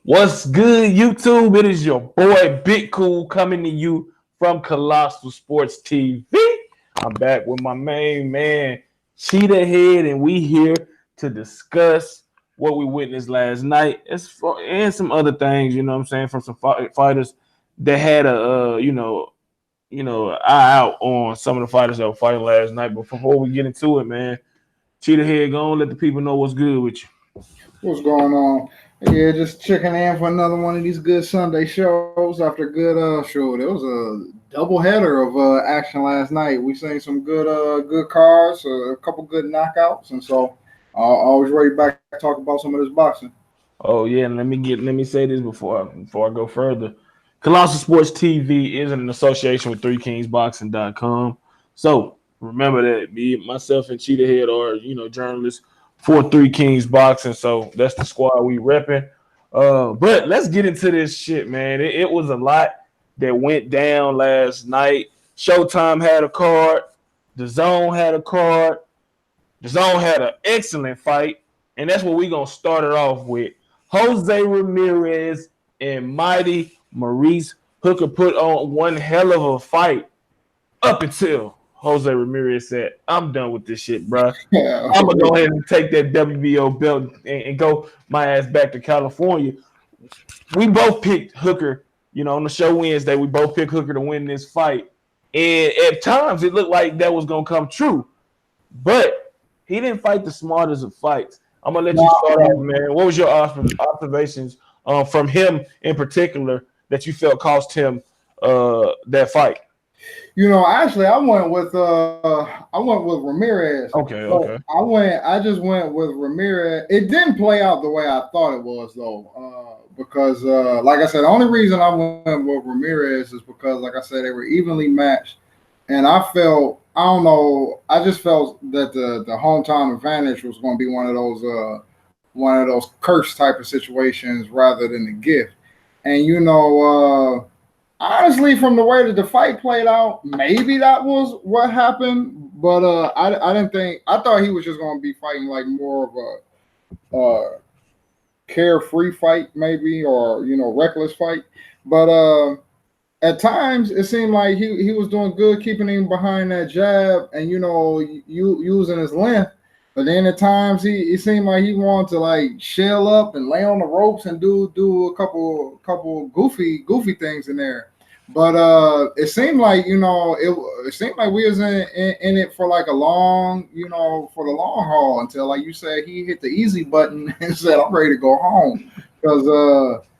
What's good, YouTube? It is your boy Big Cool coming to you from Colossal Sports TV. I'm back with my main man, Cheetah Head, and we here to discuss what we witnessed last night and some other things, you know what I'm saying, from some fighters that had eye out on some of the fighters that were fighting last night. But before we get into it, man, Cheetah Head, go on, let the people know what's good with you. What's going on? Yeah, just checking in for another one of these good Sunday shows after a good show. There was a double header of action last night. We seen some good cards, a couple good knockouts, and so always ready back to talk about some of this boxing. Oh yeah, and let me say this before I go further. Colossal Sports TV is in association with 3kingsboxing.com. So remember that myself and Cheetah Head are journalists for Three Kings Boxing. So that's the squad we repping. But let's get into this shit, man. It was a lot that went down last night. Showtime had a card. DAZN had a card. DAZN had an excellent fight, and that's what we're gonna start it off with. Jose Ramirez and mighty Maurice Hooker put on one hell of a fight up until Jose Ramirez said, I'm done with this shit, bro. Yeah. I'm going to go ahead and take that WBO belt and go my ass back to California. We both picked Hooker, on the show Wednesday. We both picked Hooker to win this fight. And at times, it looked like that was going to come true. But he didn't fight the smartest of fights. I'm going to let you start off, man. What was your observations from him in particular that you felt cost him that fight? Actually, I went with Ramirez. Okay. I just went with Ramirez. It didn't play out the way I thought it was, though, because like I said, the only reason I went with Ramirez is because, like I said, they were evenly matched, and I just felt that the hometown advantage was going to be one of those curse type of situations rather than the gift, and honestly, from the way that the fight played out, maybe that was what happened. But I didn't think. I thought he was just going to be fighting like more of a carefree fight, maybe, or reckless fight. But at times, it seemed like he was doing good, keeping him behind that jab, and using his length. But then at times, he seemed like he wanted to like shell up and lay on the ropes and do a couple goofy things in there. But it seemed like it seemed like we was in it for like a long for the long haul until, like you said, he hit the easy button and said, I'm ready to go home, because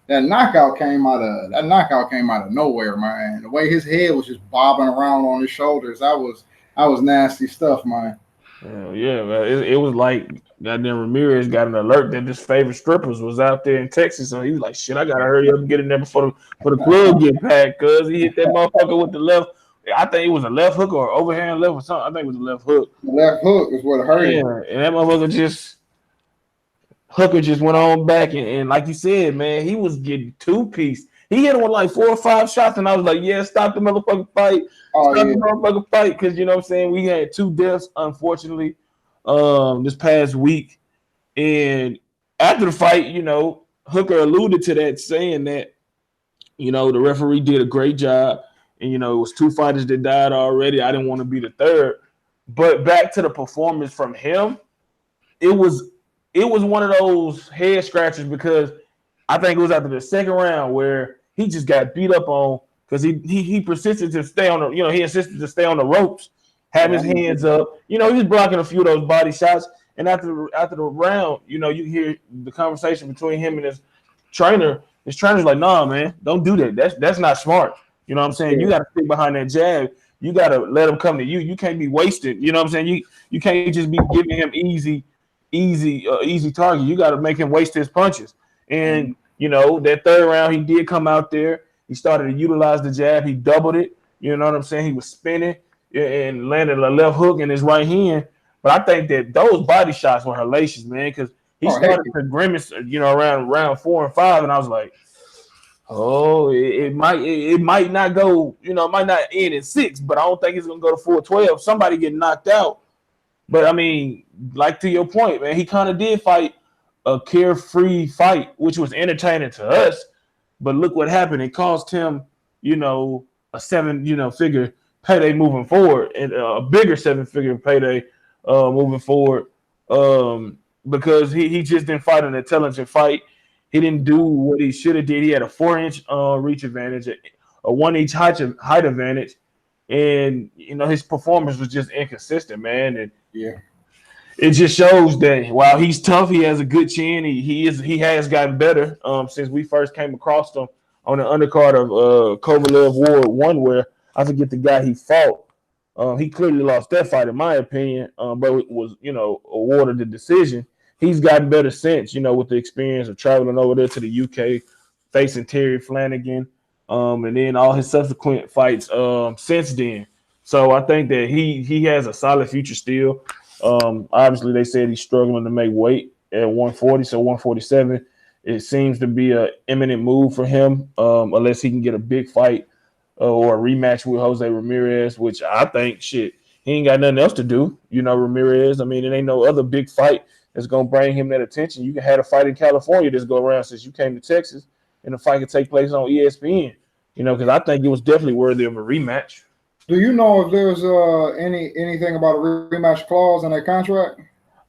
that knockout came out of nowhere, man. The way his head was just bobbing around on his shoulders, that was nasty stuff, man. Yeah, man. It was like goddamn Ramirez got an alert that his favorite strippers was out there in Texas, so he was like, "Shit, I gotta hurry up and get in there before the club get packed." Cause he hit that motherfucker with the left. I think it was a left hook or overhand left or something. I think it was a left hook. The left hook is what hurt him. And that motherfucker Hooker just went on back, and like you said, man, he was getting two-piece. He hit him with like 4 or 5 shots, and I was like, yeah, stop the motherfucking fight. The motherfucking fight, because you know what I'm saying? We had 2 deaths, unfortunately, this past week. And after the fight, Hooker alluded to that, saying that, the referee did a great job. And, it was 2 fighters that died already. I didn't want to be the third. But back to the performance from him, it was one of those head scratchers, because I think it was after the second round where he just got beat up on because he persisted to stay on the, he insisted to stay on the ropes, have his hands up. He was blocking a few of those body shots. And after the round, you hear the conversation between him and his trainer. His trainer's like, nah, man, don't do that. That's not smart. You know what I'm saying? You got to stick behind that jab. You got to let him come to you. You can't be wasted. You know what I'm saying? You can't just be giving him easy target. You got to make him waste his punches. And that third round, he did come out there. He started to utilize the jab. He doubled it. You know what I'm saying? He was spinning and landed a left hook in his right hand. But I think that those body shots were hellacious, man, because he started to grimace, around round 4 and 5, and I was like, it might not go, it might not end in 6, but I don't think it's gonna go to 4-12. Somebody get knocked out. But I mean, like to your point, man, he kind of did fight a carefree fight, which was entertaining to us. But look what happened. It cost him, a seven-figure payday moving forward, and a bigger seven-figure payday moving forward. Because he just didn't fight an intelligent fight. He didn't do what he should have did. He had a 4-inch reach advantage, a 1-inch height advantage, and his performance was just inconsistent, man. And yeah, it just shows that while he's tough, he has a good chin. He has gotten better since we first came across him on the undercard of Kovalev Ward 1, where I forget the guy he fought. He clearly lost that fight, in my opinion, but it was, awarded the decision. He's gotten better since, with the experience of traveling over there to the UK, facing Terry Flanagan, and then all his subsequent fights since then. So I think that he has a solid future still. Obviously, they said he's struggling to make weight at 140, so 147. It seems to be an imminent move for him, unless he can get a big fight or a rematch with Jose Ramirez, which I think, he ain't got nothing else to do. Ramirez, I mean, it ain't no other big fight that's going to bring him that attention. You can have a fight in California this go around since you came to Texas, and the fight could take place on ESPN, because I think it was definitely worthy of a rematch. Do you know if there's anything about a rematch clause in that contract?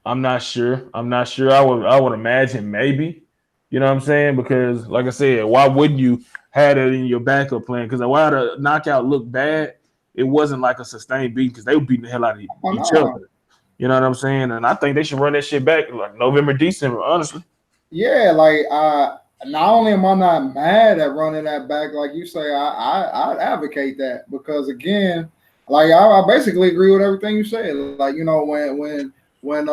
I'm not sure. I would imagine maybe. You know what I'm saying? Because, like I said, why wouldn't you have it in your backup plan? Because while the knockout looked bad, it wasn't like a sustained beat because they were beating the hell out of each other. You know what I'm saying? And I think they should run that shit back like November, December, honestly. Yeah, like not only am I not mad at running that back, like you say, I'd advocate that because again, like I basically agree with everything you said. Like when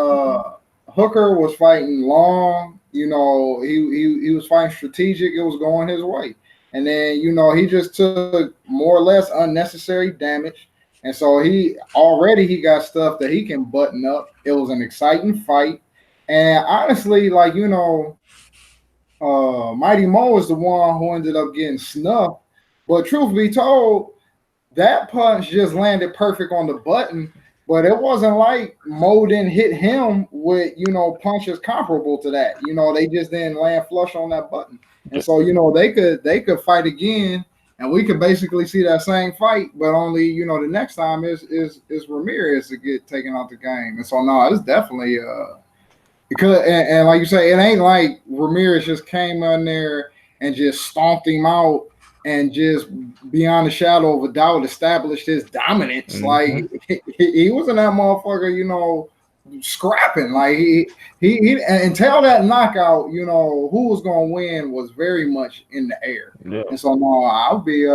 Hooker was fighting long, he was fighting strategic. It was going his way, and then he just took more or less unnecessary damage, and so he got stuff that he can button up. It was an exciting fight, and honestly, like Mighty Mo is the one who ended up getting snuffed. But truth be told, that punch just landed perfect on the button. But it wasn't like Mo didn't hit him with, punches comparable to that. They just didn't land flush on that button. And so, they could fight again, and we could basically see that same fight, but only, the next time is Ramirez to get taken out the game. And so no, it's definitely because and like you say, it ain't like Ramirez just came in there and just stomped him out and just beyond a shadow of a doubt established his dominance. Mm-hmm. Like he wasn't that motherfucker, scrapping. Like he until that knockout, who was gonna win was very much in the air. Yeah. And so no, I'll be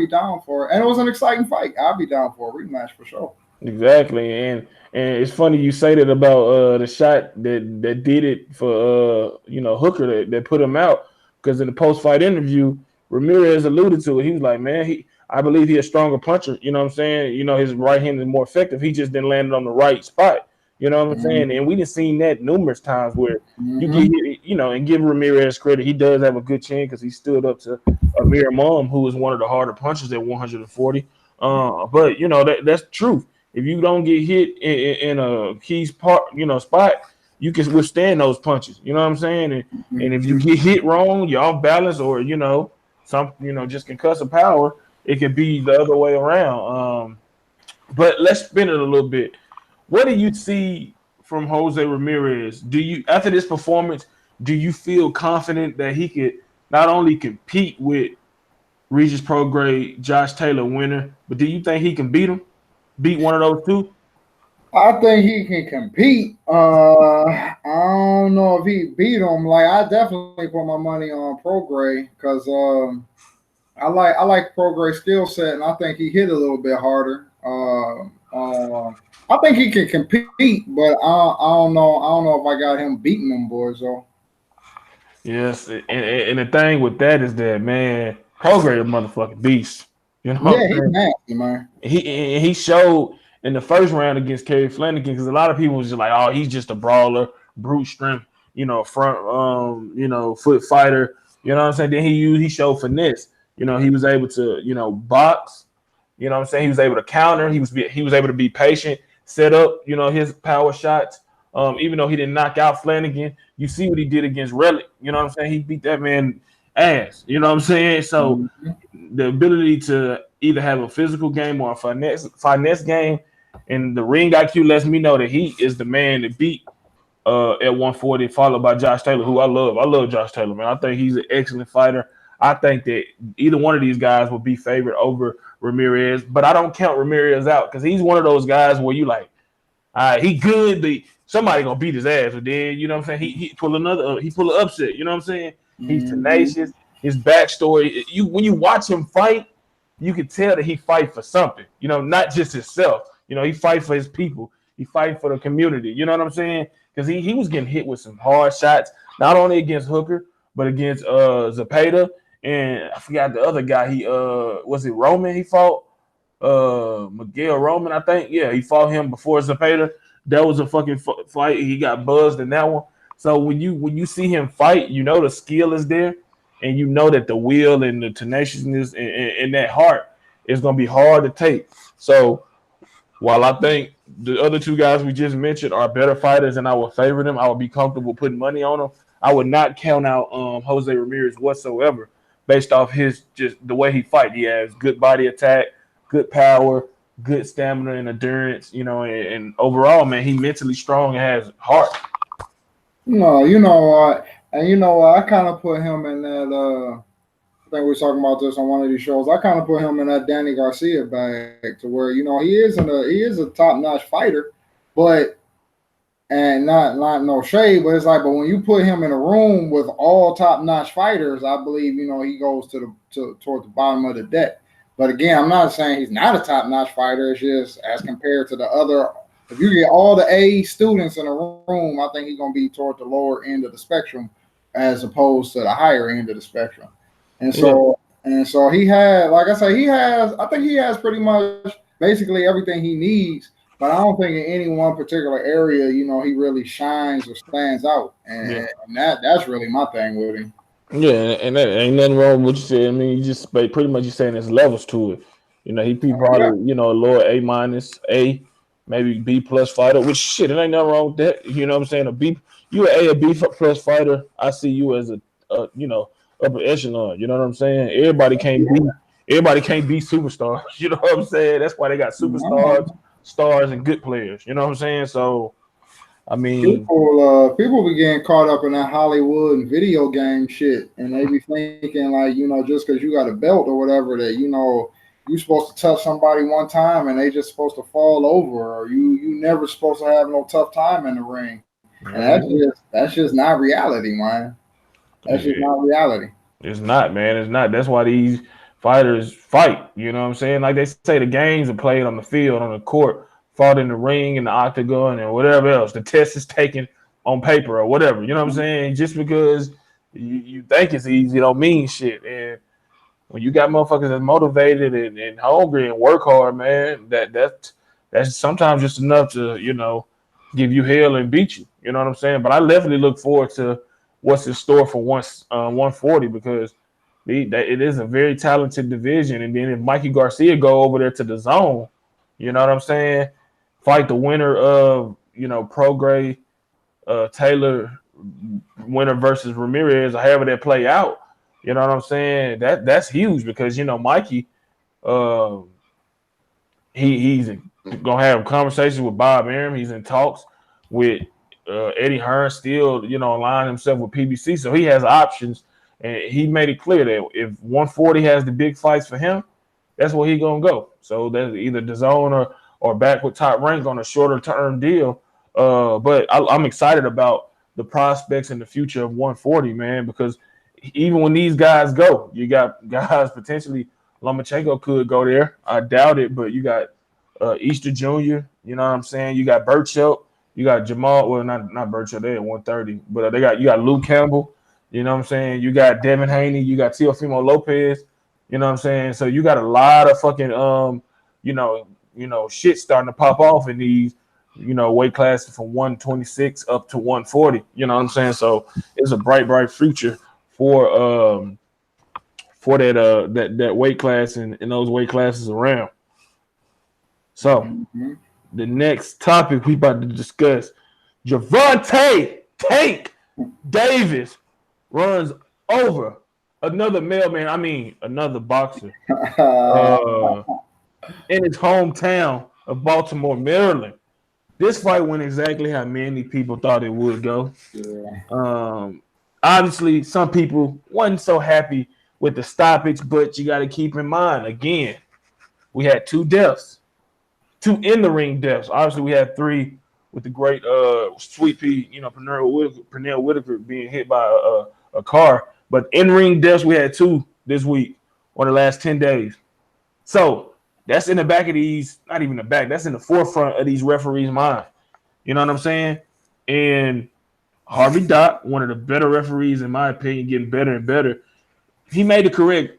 down for it. And it was an exciting fight. I'll be down for a rematch for sure. Exactly. And it's funny you say that about the shot that did it for Hooker that put him out, because in the post-fight interview, Ramirez alluded to it. He was like, man, I believe he's a stronger puncher. You know what I'm saying? His right hand is more effective. He just didn't land it on the right spot. You know what I'm saying? And we done seen that numerous times where you get, and give Ramirez credit. He does have a good chin because he stood up to Amir Khan, who is one of the harder punchers at 140. But that's truth. If you don't get hit in a key spot, you can withstand those punches. You know what I'm saying? And if you get hit wrong, you're off balance, or just concussive power, it could be the other way around. But let's spin it a little bit. What do you see from Jose Ramirez? After this performance, do you feel confident that he could not only compete with Regis Prograis, Josh Taylor winner, but do you think he can beat one of those two? I think he can compete. I don't know if he beat him. Like, I definitely put my money on Prograis because I like Prograis' skill set, and I think he hit a little bit harder. I think he can compete, but I don't know if I got him beating them boys though. Yes, and the thing with that is that, man, Prograis a motherfucking beast. Yeah, he's nasty, man. He showed in the first round against Terry Flanagan, because a lot of people was just like, oh, he's just a brawler, brute strength, front, foot fighter. You know what I'm saying? Then he showed finesse. He was able to, box. You know what I'm saying? He was able to counter. He was able to be patient, set up, his power shots. Even though he didn't knock out Flanagan, you see what he did against Relic. You know what I'm saying? He beat that man ass. You know what I'm saying? So the ability to either have a physical game or a finesse game, and the ring IQ lets me know that he is the man to beat at 140, followed by Josh Taylor, who I love. I love Josh Taylor, man. I think he's an excellent fighter. I think that either one of these guys will be favored over Ramirez, but I don't count Ramirez out because he's one of those guys where you like, all right, he good, but somebody gonna beat his ass. But then, you know what I'm saying? He pull another, he pull an upset. You know what I'm saying? He's tenacious. His backstory, when you watch him fight, you can tell that he fight for something. You know, not just himself. You know, he fight for his people. He fight for the community. You know what I'm saying? Because he was getting hit with some hard shots, not only against Hooker, but against Zapata. And I forgot the other guy. He was it Roman he fought? Miguel Roman, I think. Yeah, he fought him before Zapata. That was a fucking fight. He got buzzed in that one. So when you see him fight, you know the skill is there, and you know that the will and the tenaciousness and that heart is gonna be hard to take. So while I think the other two guys we just mentioned are better fighters and I would favor them, I would be comfortable putting money on them. I would not count out Jose Ramirez whatsoever based off his just the way he fight. He has good body attack, good power, good stamina and endurance, you know, and overall, man, he mentally strong and has heart. No, you know what? And you know what? I kind of put him in that. I think we were talking about this on one of these shows. I kind of put him in that Danny Garcia bag to where he is a top notch fighter, but and not no shade, but it's like, but when you put him in a room with all top notch fighters, I believe he goes towards the bottom of the deck. But again, I'm not saying he's not a top notch fighter. It's just as compared to the other. If you get all the A students in a room, I think he's going to be toward the lower end of the spectrum as opposed to the higher end of the spectrum. And so he had, like I say, I think he has pretty much basically everything he needs, but I don't think in any one particular area, he really shines or stands out. And that's really my thing with him. Yeah, and that ain't nothing wrong with what you said. I mean, you just pretty much you saying there's levels to it. He probably, a lower A minus, A, maybe B plus fighter, which shit, it ain't nothing wrong with that. You know what I'm saying? You an A or B plus fighter. I see you as a upper echelon. You know what I'm saying? Everybody can't be superstars. You know what I'm saying? That's why they got superstars, stars, and good players. You know what I'm saying? So, I mean, people be getting caught up in that Hollywood and video game shit, and they be thinking like, just because you got a belt or whatever that you're supposed to touch somebody one time and they just supposed to fall over, or you never supposed to have no tough time in the ring. And that's just not reality, man. That's just not reality. It's not, man. It's not. That's why these fighters fight. You know what I'm saying? Like they say, the games are played on the field, on the court, fought in the ring, in the octagon, and whatever else. The test is taken on paper or whatever. You know what I'm saying? Just because you think it's easy don't mean shit. And when you got motherfuckers that's motivated and hungry and work hard, man, that's sometimes just enough to, give you hell and beat you. You know what I'm saying? But I definitely look forward to what's in store for 140 because it is a very talented division. And then if Mikey Garcia go over there to the zone, you know what I'm saying? Fight the winner of, Prograis, Taylor winner versus Ramirez, or however that play out. You know what I'm saying? That's huge because, Mikey, he's gonna have conversations with Bob Arum. He's in talks with Eddie Hearn, still, aligning himself with PBC. So he has options, and he made it clear that if 140 has the big fights for him, that's where he's gonna go. So that's either DAZN or back with Top Rank on a shorter term deal. But I'm excited about the prospects and the future of 140, man, because even when these guys go, you got guys potentially. Lomachenko could go there. I doubt it, but you got Easter Jr., you know what I'm saying? You got Burchell, you got Jamal, well, not Burchell, they're at 130, but you got Luke Campbell, you know what I'm saying? You got Devin Haney, you got Teofimo Lopez, you know what I'm saying? So you got a lot of fucking shit starting to pop off in these, weight classes from 126 up to 140, you know what I'm saying? So it's a bright future for that weight class and those weight classes around. So the next topic we about to discuss Gervonta Tank Davis runs over another mailman. I mean, another boxer in his hometown of Baltimore, Maryland. This fight went exactly how many people thought it would go. Yeah. Obviously, some people wasn't so happy with the stoppage, but you got to keep in mind again, we had 2 deaths, 2 in the ring deaths. Obviously, we had 3 with the great Sweet Pea, Pernell Whitaker being hit by a car. But in ring deaths, we had 2 this week or the last 10 days. So that's in the back of these, not even the back, that's in the forefront of these referees' mind. You know what I'm saying? And Harvey Dock, one of the better referees, in my opinion, getting better and better. He made the correct,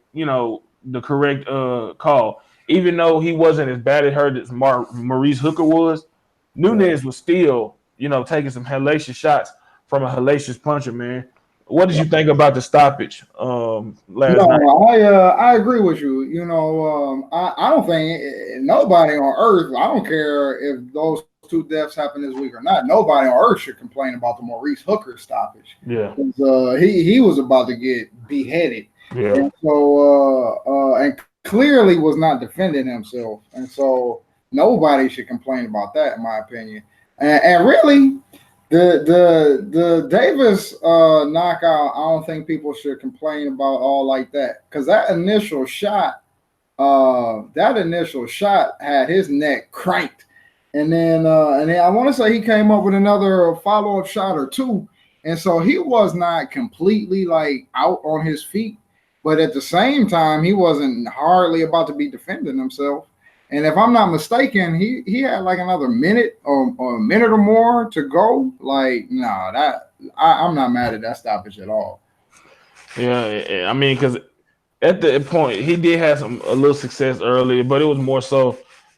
call. Even though he wasn't as bad at her as Maurice Hooker was, Nunez was still, taking some hellacious shots from a hellacious puncher, man. What did you think about the stoppage last night? I agree with you. I don't think nobody on earth, I don't care if those 2 deaths happen this week or not, nobody on earth should complain about the Maurice Hooker stoppage. Yeah. He was about to get beheaded. Yeah. And so and clearly was not defending himself. And so nobody should complain about that, in my opinion. And really, the Davis knockout, I don't think people should complain about all like that, because that initial shot had his neck cranked, and then I want to say he came up with another follow-up shot or 2, and so he was not completely like out on his feet, but at the same time he wasn't hardly about to be defending himself. And if I'm not mistaken, he had like another minute or a minute or more to go. Like, I'm not mad at that stoppage at all. Yeah, I mean, because at the point he did have a little success earlier, but it was more so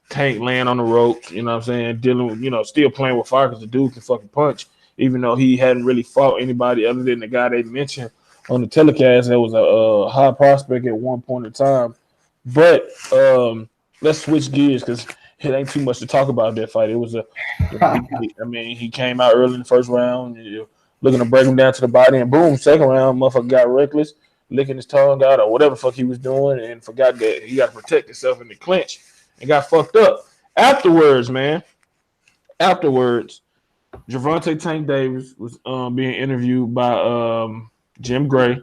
Tank laying on the ropes. You know what I'm saying? Dealing with, still playing with fire because the dude can fucking punch, even though he hadn't really fought anybody other than the guy they mentioned on the telecast. That was a high prospect at one point in time. But let's switch gears because it ain't too much to talk about that fight. It was he came out early in the first round, looking to break him down to the body, and boom, second round, motherfucker got reckless, licking his tongue out or whatever the fuck he was doing, and forgot that he got to protect himself in the clinch and got fucked up. Afterwards, Gervonta Tank Davis was being interviewed by Jim Gray,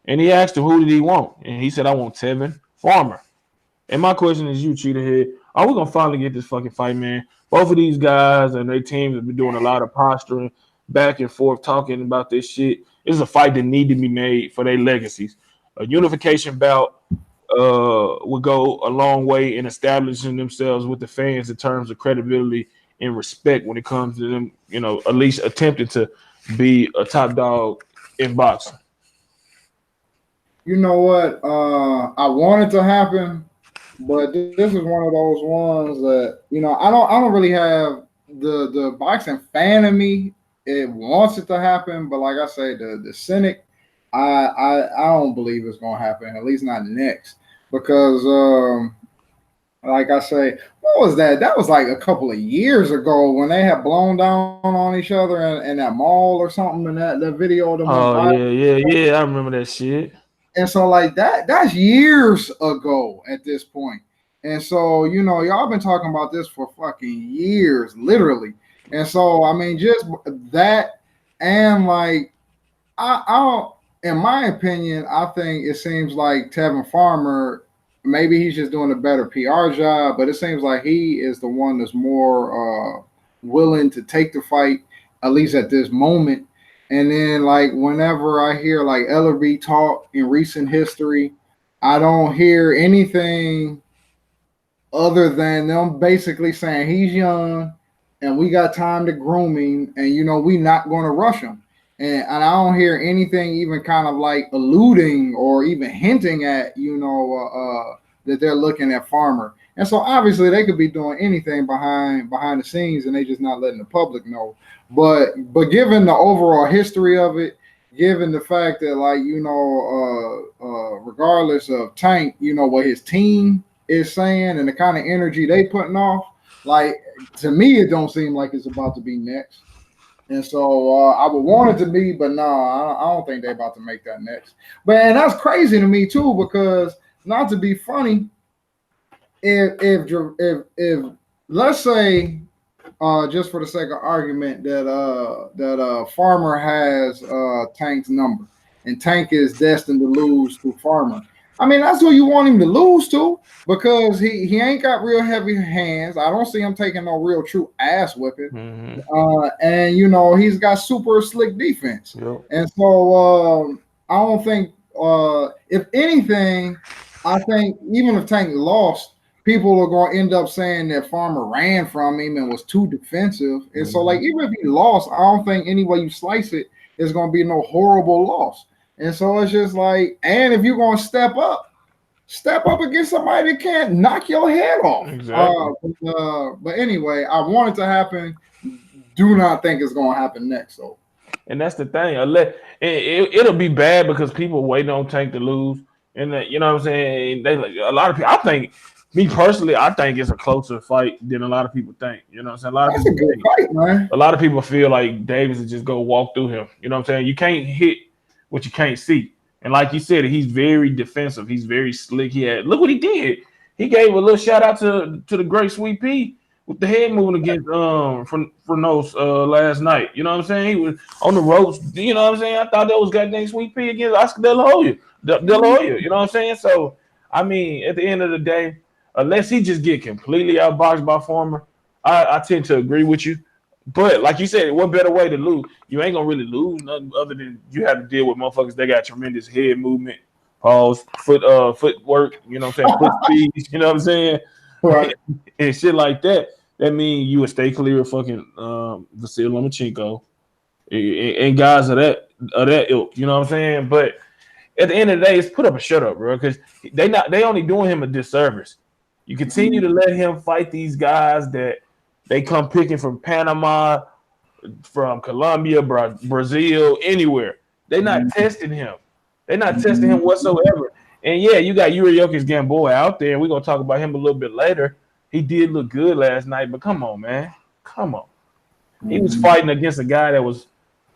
and he asked him who did he want, and he said, "I want Tevin Farmer." And my question is, you cheaterhead, are we gonna finally get this fucking fight, man? Both of these guys and their teams have been doing a lot of posturing, back and forth, talking about this shit. This is a fight that need to be made for their legacies. A unification bout would go a long way in establishing themselves with the fans in terms of credibility and respect when it comes to them, at least attempting to be a top dog in boxing. You know what? I want it to happen, but this is one of those ones that I don't really have the boxing fan in me. It wants it to happen, but like I say, the cynic, I don't believe it's gonna happen. At least not next, because like I say, what was that? That was like a couple of years ago when they had blown down on each other in that mall or something. In that video of them. Oh yeah, I remember that shit. And so like that's years ago at this point. And so, y'all been talking about this for fucking years, literally. And so, I mean, just that, and like, I in my opinion, I think it seems like Tevin Farmer, maybe he's just doing a better PR job, but it seems like he is the one that's more willing to take the fight, at least at this moment. And then, like, whenever I hear like Ellerby talk in recent history, I don't hear anything other than them basically saying he's young and we got time to groom him, and we not going to rush him. And I don't hear anything even kind of like alluding or even hinting at that they're looking at Farmer. And so obviously they could be doing anything behind the scenes, and they just not letting the public know. But given the overall history of it, given the fact that regardless of Tank, what his team is saying and the kind of energy they putting off, like, to me it don't seem like it's about to be next. And so I would want it to be, but no, I don't think they're about to make that next. But and that's crazy to me too, because not to be funny, if let's say just for the sake of argument that Farmer has Tank's number and Tank is destined to lose to Farmer. I mean, that's who you want him to lose to, because he ain't got real heavy hands. I don't see him taking no real true ass whipping. And you know, he's got super slick defense. Yep. And so I don't think if anything, I think even if Tank lost, people are going to end up saying that Farmer ran from him and was too defensive. And so, like, even if he lost, I don't think any way you slice it is going to be no horrible loss. And so it's just like, and if you're going to step up against somebody that can't knock your head off. Exactly. But anyway, I want it to happen. Do not think it's going to happen next, though. And that's the thing. It'll be bad because people waiting on Tank to lose. And you know what I'm saying? They like a lot of people. I think, me personally, I think it's a closer fight than a lot of people think. You know what I'm saying? That's a good fight, man. A lot of people feel like Davis is just go walk through him. You know what I'm saying? You can't hit what you can't see. And like you said, he's very defensive. He's very slick. Look what he did. He gave a little shout out to the great Sweet Pea with the head moving against Fornos last night. You know what I'm saying? He was on the ropes. You know what I'm saying? I thought that was goddamn Sweet Pea against Oscar De La Hoya. You know what I'm saying? So I mean, at the end of the day, unless he just get completely outboxed by Farmer, I tend to agree with you. But like you said, what better way to lose? You ain't gonna really lose nothing other than you have to deal with motherfuckers that got tremendous head movement, pause, footwork, you know what I'm saying, foot speed, you know what I'm saying? Right. And shit like that. That means you would stay clear of fucking Vasil Lomachenko and guys of that ilk, you know what I'm saying? But at the end of the day, it's put up a shut up, bro, because they only doing him a disservice. You continue to let him fight these guys that they come picking from Panama, from Colombia, Brazil, anywhere. They're not testing him. They're not testing him whatsoever. And yeah, you got Yuriokis Gamboa out there, and we're gonna talk about him a little bit later. He did look good last night, but come on, man. Come on. He was fighting against a guy that was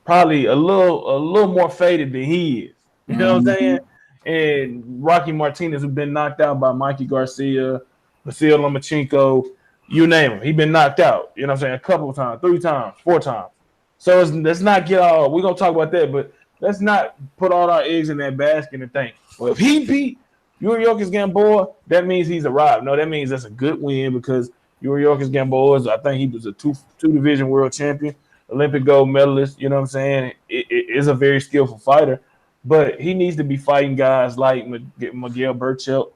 probably a little more faded than he is. You know what I'm saying? And Rocky Martinez, who's been knocked out by Mikey Garcia, Vasil Lomachenko, you name him. He's been knocked out. You know what I'm saying? A couple of times, 3 times, 4 times. So let's not get all, we're going to talk about that, but let's not put all our eggs in that basket and think, well, if he beat Yuriokis Gamboa, that means he's arrived. No, that means that's a good win because Yuriokis Gamboa, I think he was a two-division world champion, Olympic gold medalist. You know what I'm saying? It is a very skillful fighter. But he needs to be fighting guys like Miguel Burchelt,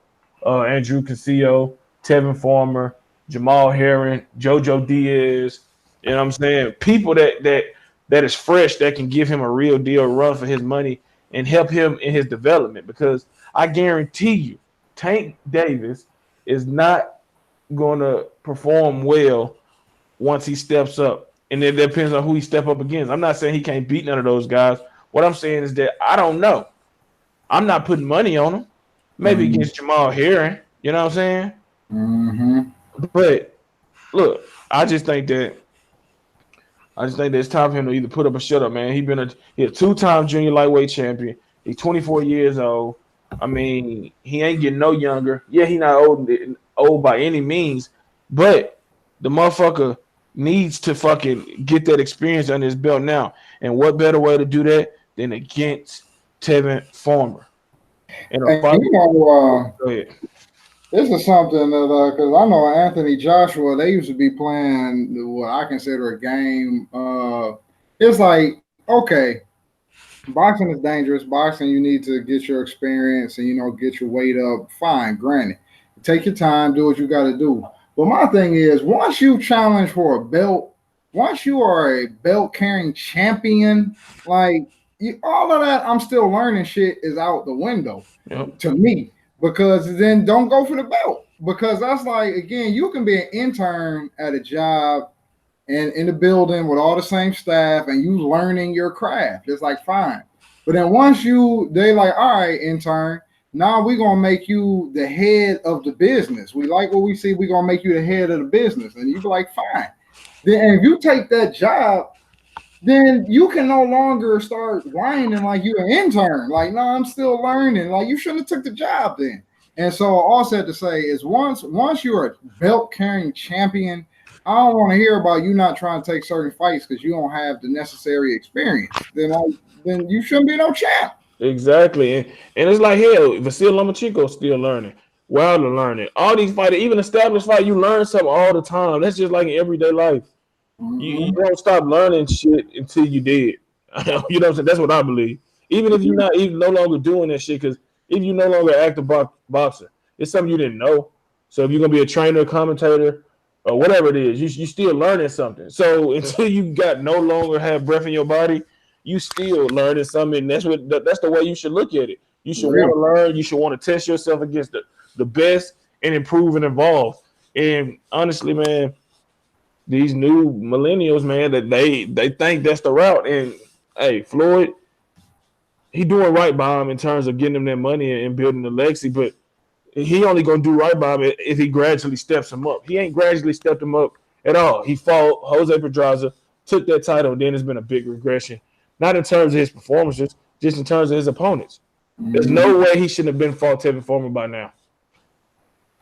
Andrew Castillo, Tevin Farmer, Jamal Hearn, JoJo Diaz. You know what I'm saying? People that is fresh, that can give him a real deal run for his money and help him in his development. Because I guarantee you, Tank Davis is not going to perform well once he steps up. And it depends on who he step up against. I'm not saying he can't beat none of those guys. What I'm saying is that I don't know. I'm not putting money on him. Maybe against Jamal Hearn. You know what I'm saying? But look, I just think that it's time for him to either put up or shut up, man. He's a 2-time junior lightweight champion. He's 24 years old. I mean, he ain't getting no younger. Yeah, he not old by any means, but the motherfucker needs to fucking get that experience under his belt now. And what better way to do that than against Tevin Farmer? And go ahead. This is something that because I know Anthony Joshua, they used to be playing what I consider a game. It's like, okay, boxing is dangerous. Boxing, you need to get your experience and get your weight up. Fine, granted, take your time, do what you got to do. But my thing is, once you challenge for a belt, once you are a belt carrying champion, like all of that, I'm still learning shit is out the window to me. Because then don't go for the belt. Because that's like, again, you can be an intern at a job and in the building with all the same staff and you learning your craft. It's like, fine. But then once they like, all right, intern, now we're going to make you the head of the business. We like what we see. We're going to make you the head of the business. And you be like, fine. Then if you take that job then you can no longer start whining like you're an intern. Like, no, I'm still learning. Like, you shouldn't have took the job then. And so all I said to say is once you're a belt carrying champion, I don't want to hear about you not trying to take certain fights because you don't have the necessary experience. Then you shouldn't be no champ. Exactly. And it's like hell, Vasil Lomachenko's still learning. Wilder learning. All these fighters, even established fight, you learn something all the time. That's just like in everyday life. You don't stop learning shit until you dead. You know what I'm saying? That's what I believe. Even if you're not even no longer doing that shit, because if you no longer active boxer, it's something you didn't know. So if you're gonna be a trainer, commentator, or whatever it is, you still learning something. So until you got no longer have breath in your body, you still learning something. That's the way you should look at it. You should want to learn. You should want to test yourself against the best and improve and evolve. And honestly, man, these new millennials, man, that they think that's the route. And hey, Floyd, he doing right by him in terms of getting him that money and building the legacy, but he only gonna do right by him if he gradually steps him up. He ain't gradually stepped him up at all. He fought Jose Pedraza, took that title, and then it's been a big regression. Not in terms of his performances, just in terms of his opponents. There's no way he shouldn't have been fought Tevin Farmer by now.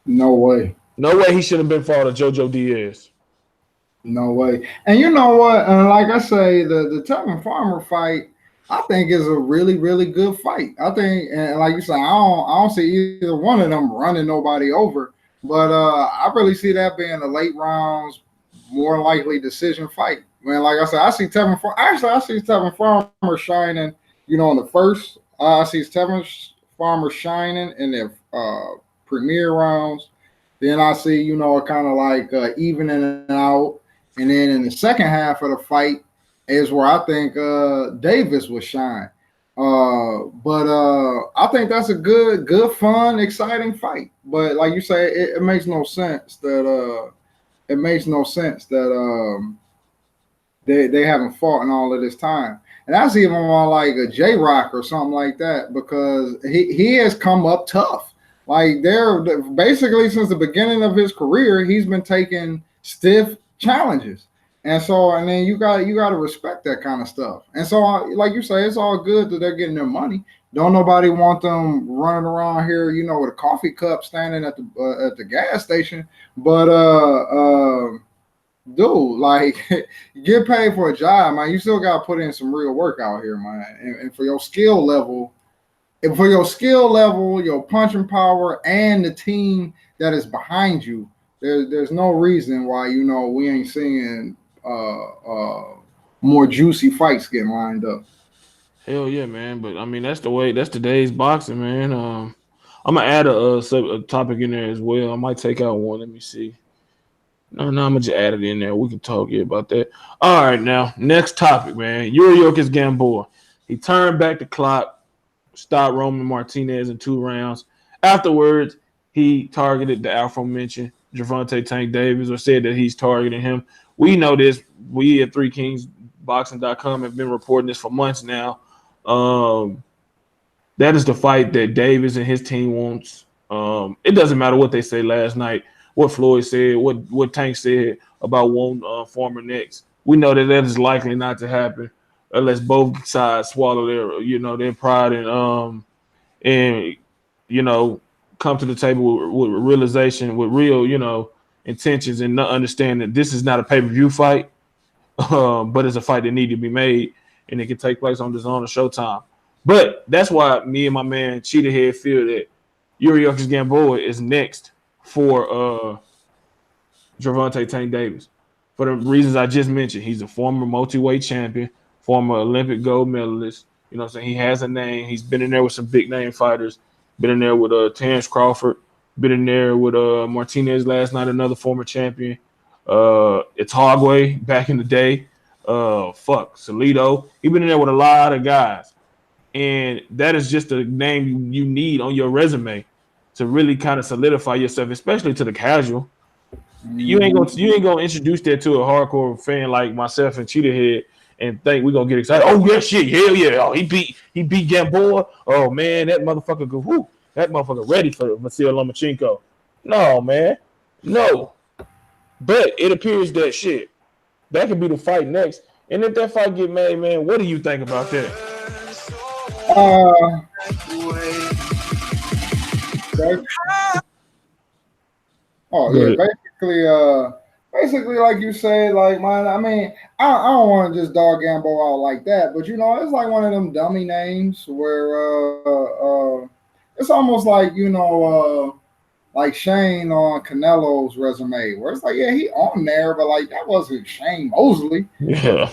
No way. No way he should have been fought a JoJo Diaz. No way. And you know what? Like I say, the Tevin Farmer fight, I think is a really, really good fight. I think, and like you say, I don't see either one of them running nobody over. But I really see that being a late rounds, more likely decision fight. Man, like I said, I see Tevin Farmer shining. You know, in the first, I see Tevin Farmer shining in the premier rounds. Then I see, you know, kind of like evening out. And then in the second half of the fight is where I think Davis will shine. But I think that's a good, fun, exciting fight. But like you say, it makes no sense that they haven't fought in all of this time. And that's even on like a J-Rock or something like that, because he has come up tough. Like they're basically since the beginning of his career, he's been taking stiff challenges. And then you got to respect that kind of stuff. And so, like you say, it's all good that they're getting their money. Don't nobody want them running around here, you know, with a coffee cup standing at the gas station. But dude, like, get paid for a job, man. You still got to put in some real work out here, man. And for your skill level, your punching power, and the team that is behind you, there's no reason why, you know, we ain't seeing more juicy fights getting lined up. Hell yeah, man. But I mean, that's today's boxing, man. I'm gonna add a topic in there as well. I might take out one. Let me see. No, I'm gonna just add it in there. We can talk about that. All right, now next topic, man. Yuriokis Gamboa. He turned back the clock, stopped Roman Martinez in 2 rounds. Afterwards, he targeted the aforementioned Gervonta Tank Davis, or said that he's targeting him. We know this. We at 3kingsboxing.com have been reporting this for months now. That is the fight that Davis and his team wants. It doesn't matter what they say last night, what Floyd said, what Tank said about wanting Farmer next. We know that is likely not to happen unless both sides swallow their pride and come to the table with realization, with real intentions, and not understand that this is not a pay-per-view fight, but it's a fight that needs to be made, and it can take place on DAZN or Showtime. But that's why me and my man Cheetah Head feel that Yuriokis Gamboa is next for Gervonta Tank Davis. For the reasons I just mentioned, he's a former multi-weight champion, former Olympic gold medalist. You know what I'm saying? He has a name. He's been in there with some big name fighters. Been in there with Terrence Crawford. Been in there with Martinez last night, another former champion. It's Hogway back in the day. Salido. He's been in there with a lot of guys. And that is just a name you need on your resume to really kind of solidify yourself, especially to the casual. You ain't gonna introduce that to a hardcore fan like myself and Cheetah Head and think we're gonna get excited. Oh yeah, shit, hell yeah. Oh, he beat Gamboa. Oh man, that motherfucker go whoo. That motherfucker ready for Vasil Lomachenko. No, man. No. But it appears that shit, that could be the fight next. And if that fight get made, man, what do you think about that? Basically, like you said, like man, I mean, I don't want to just dog Gamboa out like that, but you know, it's like one of them dummy names where it's almost like like Shane on Canelo's resume, where it's like, yeah, he on there, but like that wasn't Shane Mosley. Yeah.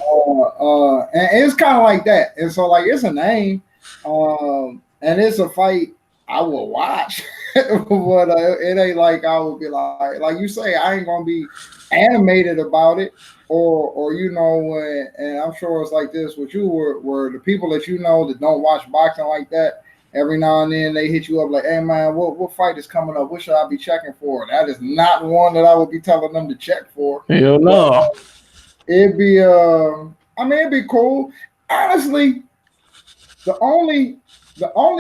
And it's kind of like that, and so like it's a name, and it's a fight I will watch. But it ain't like I would be like you say, I ain't gonna be animated about it, or and I'm sure it's like this with you, where the people that you know that don't watch boxing like that, every now and then they hit you up like, hey man, what fight is coming up? What should I be checking for? That is not one that I would be telling them to check for. Hell no. It'd be it'd be cool. Honestly, the only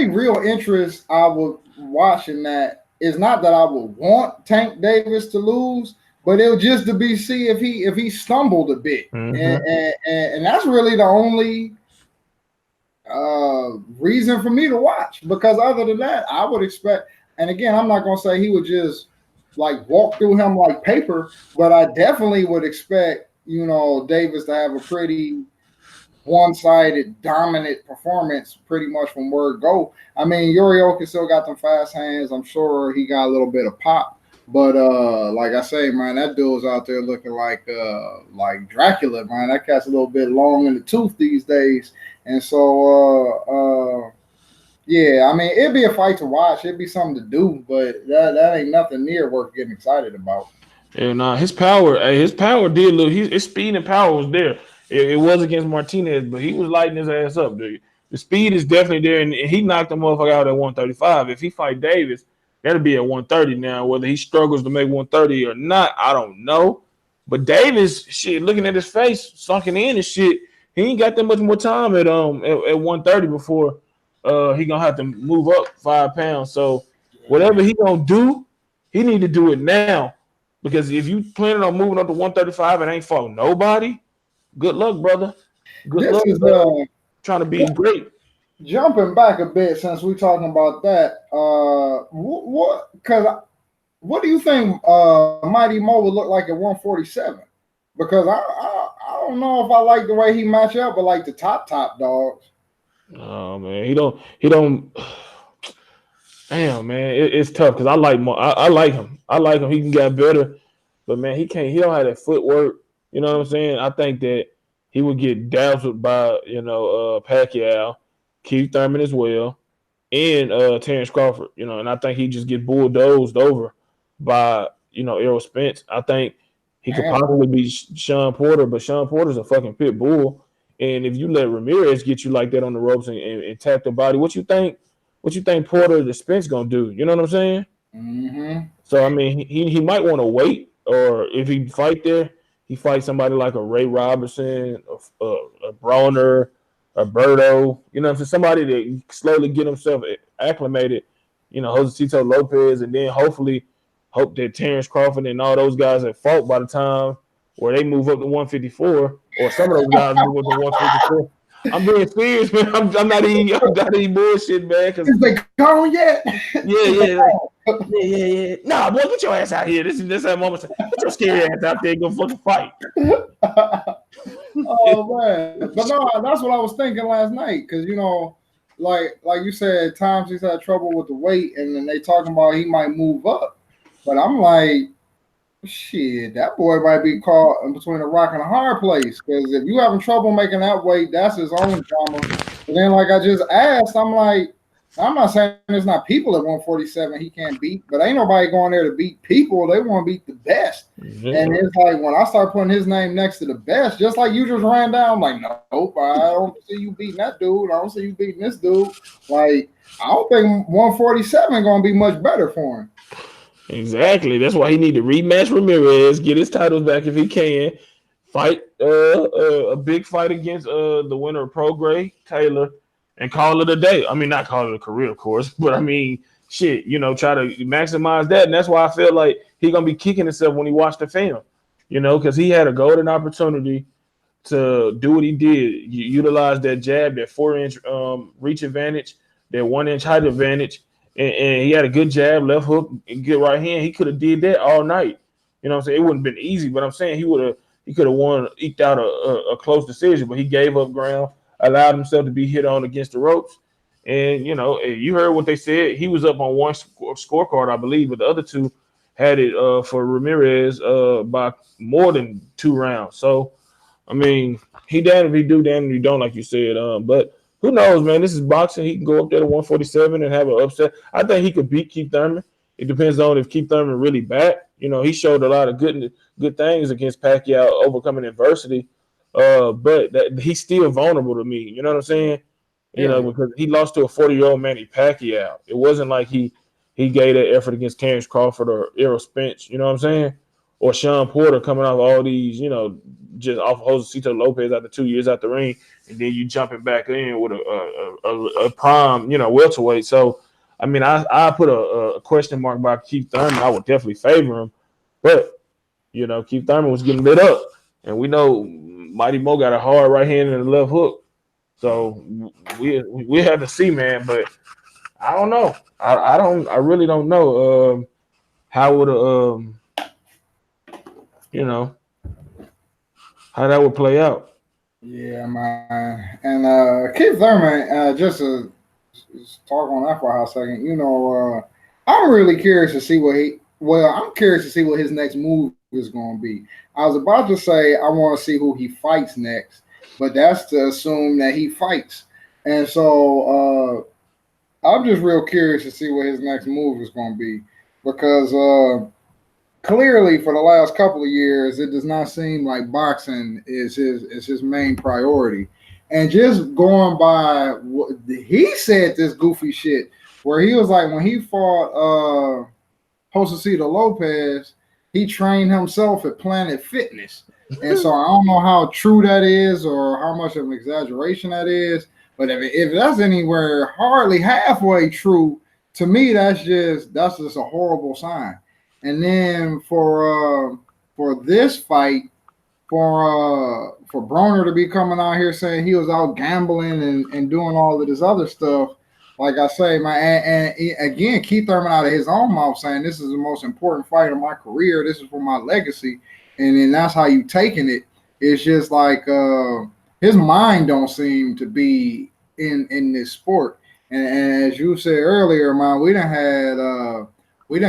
real interest I would watch in that is not that I would want Tank Davis to lose, but it'll just to be see if he stumbled a bit. And that's really the only reason for me to watch, because other than that, I would expect, and again, I'm not gonna say he would just like walk through him like paper, but I definitely would expect, Davis to have a pretty one-sided dominant performance pretty much from word go. I mean, Yuriokis still got them fast hands. I'm sure he got a little bit of pop, but like I say, man, that dude's out there looking like Dracula, man. That cat's a little bit long in the tooth these days. And so yeah, I mean, it'd be a fight to watch, it'd be something to do, but that ain't nothing near worth getting excited about. And his power did look, his speed and power was there. It was against Martinez, but he was lighting his ass up, dude. The speed is definitely there, and he knocked the motherfucker out at 135. If he fight Davis, that'll be at 130 now. Whether he struggles to make 130 or not, I don't know. But Davis, shit, looking at his face, sunken in and shit, he ain't got that much more time at 130 before he gonna have to move up 5 pounds. So whatever he gonna do, he need to do it now. Because if you planning on moving up to 135 and ain't fought nobody, good luck, brother. Good luck. Trying to be great. Jumping back a bit, since we're talking about that, what do you think Mighty Mo would look like at 147? Because I don't know if I like the way he match up, but like the top dogs. Oh man, he don't. Damn man, it's tough because I like Mo. I like him. I like him. He can get better, but man, he can't. He don't have that footwork. You know what I'm saying? I think that he would get dazzled by Pacquiao, Keith Thurman as well, and Terrence Crawford. And I think he just get bulldozed over by Errol Spence. I think he could possibly be Sean Porter, but Sean Porter's a fucking pit bull. And if you let Ramirez get you like that on the ropes and tap the body, what you think Porter the Spence gonna do? You know what I'm saying? Mm-hmm. So I mean, he might want to wait, or if he fight there, he fights somebody like a Ray Robinson, a Broner, a Berto. You know what I'm saying? Somebody that slowly get himself acclimated. Josecito Lopez, and then hopefully hope that Terrence Crawford and all those guys have fought by the time where they move up to 154, or some of those guys move up to 154. I'm being serious, man. I'm not eating bullshit, man. Is they gone yet? Yeah. Nah, boy, get your ass out here. This that moment. Get your scary ass out there and go fucking fight. Oh man, but no, that's what I was thinking last night. Because like you said, times he's had trouble with the weight, and then they talking about he might move up. But I'm like, shit, that boy might be caught in between a rock and a hard place. Because if you having trouble making that weight, that's his own drama. But then, like I just asked, I'm like, I'm not saying there's not people at 147 he can't beat, but ain't nobody going there to beat people. They want to beat the best. Mm-hmm. And it's like when I start putting his name next to the best, just like you just ran down, I'm like, nope, I don't see you beating that dude. I don't see you beating this dude. Like, I don't think 147 going to be much better for him. Exactly. That's why he need to rematch Ramirez, get his titles back if he can, fight a big fight against the winner of Prograis, Taylor, and call it a day. I mean, not call it a career, of course, but I mean, shit, try to maximize that. And that's why I feel like he's going to be kicking himself when he watched the film, because he had a golden opportunity to do what he did. You utilize that jab, that 4-inch reach advantage, that 1-inch height advantage, and he had a good jab, left hook, and good right hand. He could have did that all night. You know what I'm saying? It wouldn't have been easy, but I'm saying he could have won, eked out a close decision, but he gave up ground, allowed himself to be hit on against the ropes. And, you know, you heard what they said. He was up on one scorecard, I believe, but the other two had it for Ramirez by more than 2 rounds. So, I mean, he damn if he do, damn if he don't, like you said. But who knows, man? This is boxing. He can go up there to 147 and have an upset. I think he could beat Keith Thurman. It depends on if Keith Thurman really back. You know, he showed a lot of good things against Pacquiao, overcoming adversity. But he's still vulnerable to me. You know what I'm saying? You know, because he lost to a 40-year-old Manny Pacquiao. It wasn't like he gave that effort against Terrence Crawford or Errol Spence. You know what I'm saying? Or Sean Porter coming off all these, you know, just off Josecito Lopez after 2 years out the ring, and then you jumping back in with a prime, you know, welterweight. So, I mean, I put a question mark by Keith Thurman. I would definitely favor him, but you know, Keith Thurman was getting lit up, and we know Mighty Mo got a hard right hand and a left hook. So we have to see, man. But I don't know. I really don't know how would you know, how that would play out. Yeah, man. And Keith Thurman, just to talk on that for a hot second, you know, I'm really curious to see I'm curious to see what his next move is going to be. I was about to say I want to see who he fights next, but that's to assume that he fights. And so I'm just real curious to see what his next move is going to be, because clearly for the last couple of years, it does not seem like boxing is his main priority. And just going by what he said, this goofy shit where he was like, when he fought Josecito Lopez, he trained himself at Planet Fitness. And so I don't know how true that is or how much of an exaggeration that is. But if that's anywhere hardly halfway true, to me, that's just a horrible sign. And then for this fight, for Broner to be coming out here saying he was out gambling and doing all of this other stuff, like I say, and again, Keith Thurman out of his own mouth saying this is the most important fight of my career. This is for my legacy, and then that's how you taking it. It's just like his mind don't seem to be in this sport. And as you said earlier, man, we done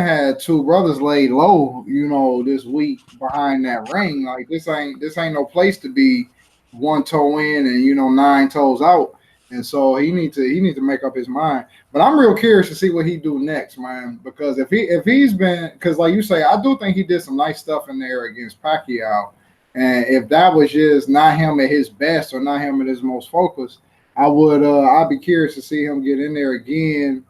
had 2 brothers laid low, you know, this week behind that ring. Like this ain't no place to be 1 toe in and, you know, 9 toes out. And so he need to make up his mind. But I'm real curious to see what he do next, man. Because if he's been, because like you say, I do think he did some nice stuff in there against Pacquiao. And if that was just not him at his best or not him at his most focused, I'd be curious to see him get in there again.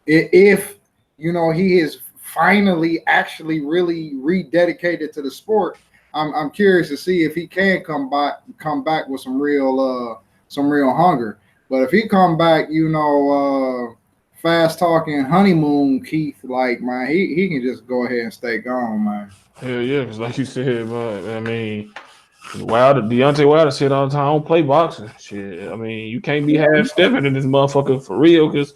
If you know he is finally actually really rededicated to the sport, I'm curious to see if he can come back with some real hunger. But if he come back, you know, fast talking honeymoon Keith, like, man, he can just go ahead and stay gone, man. Hell yeah, because like you said, man, I mean, Deontay Wilder said all the time, I don't play boxing. Shit, I mean, you can't be half-stepping in this motherfucker for real, because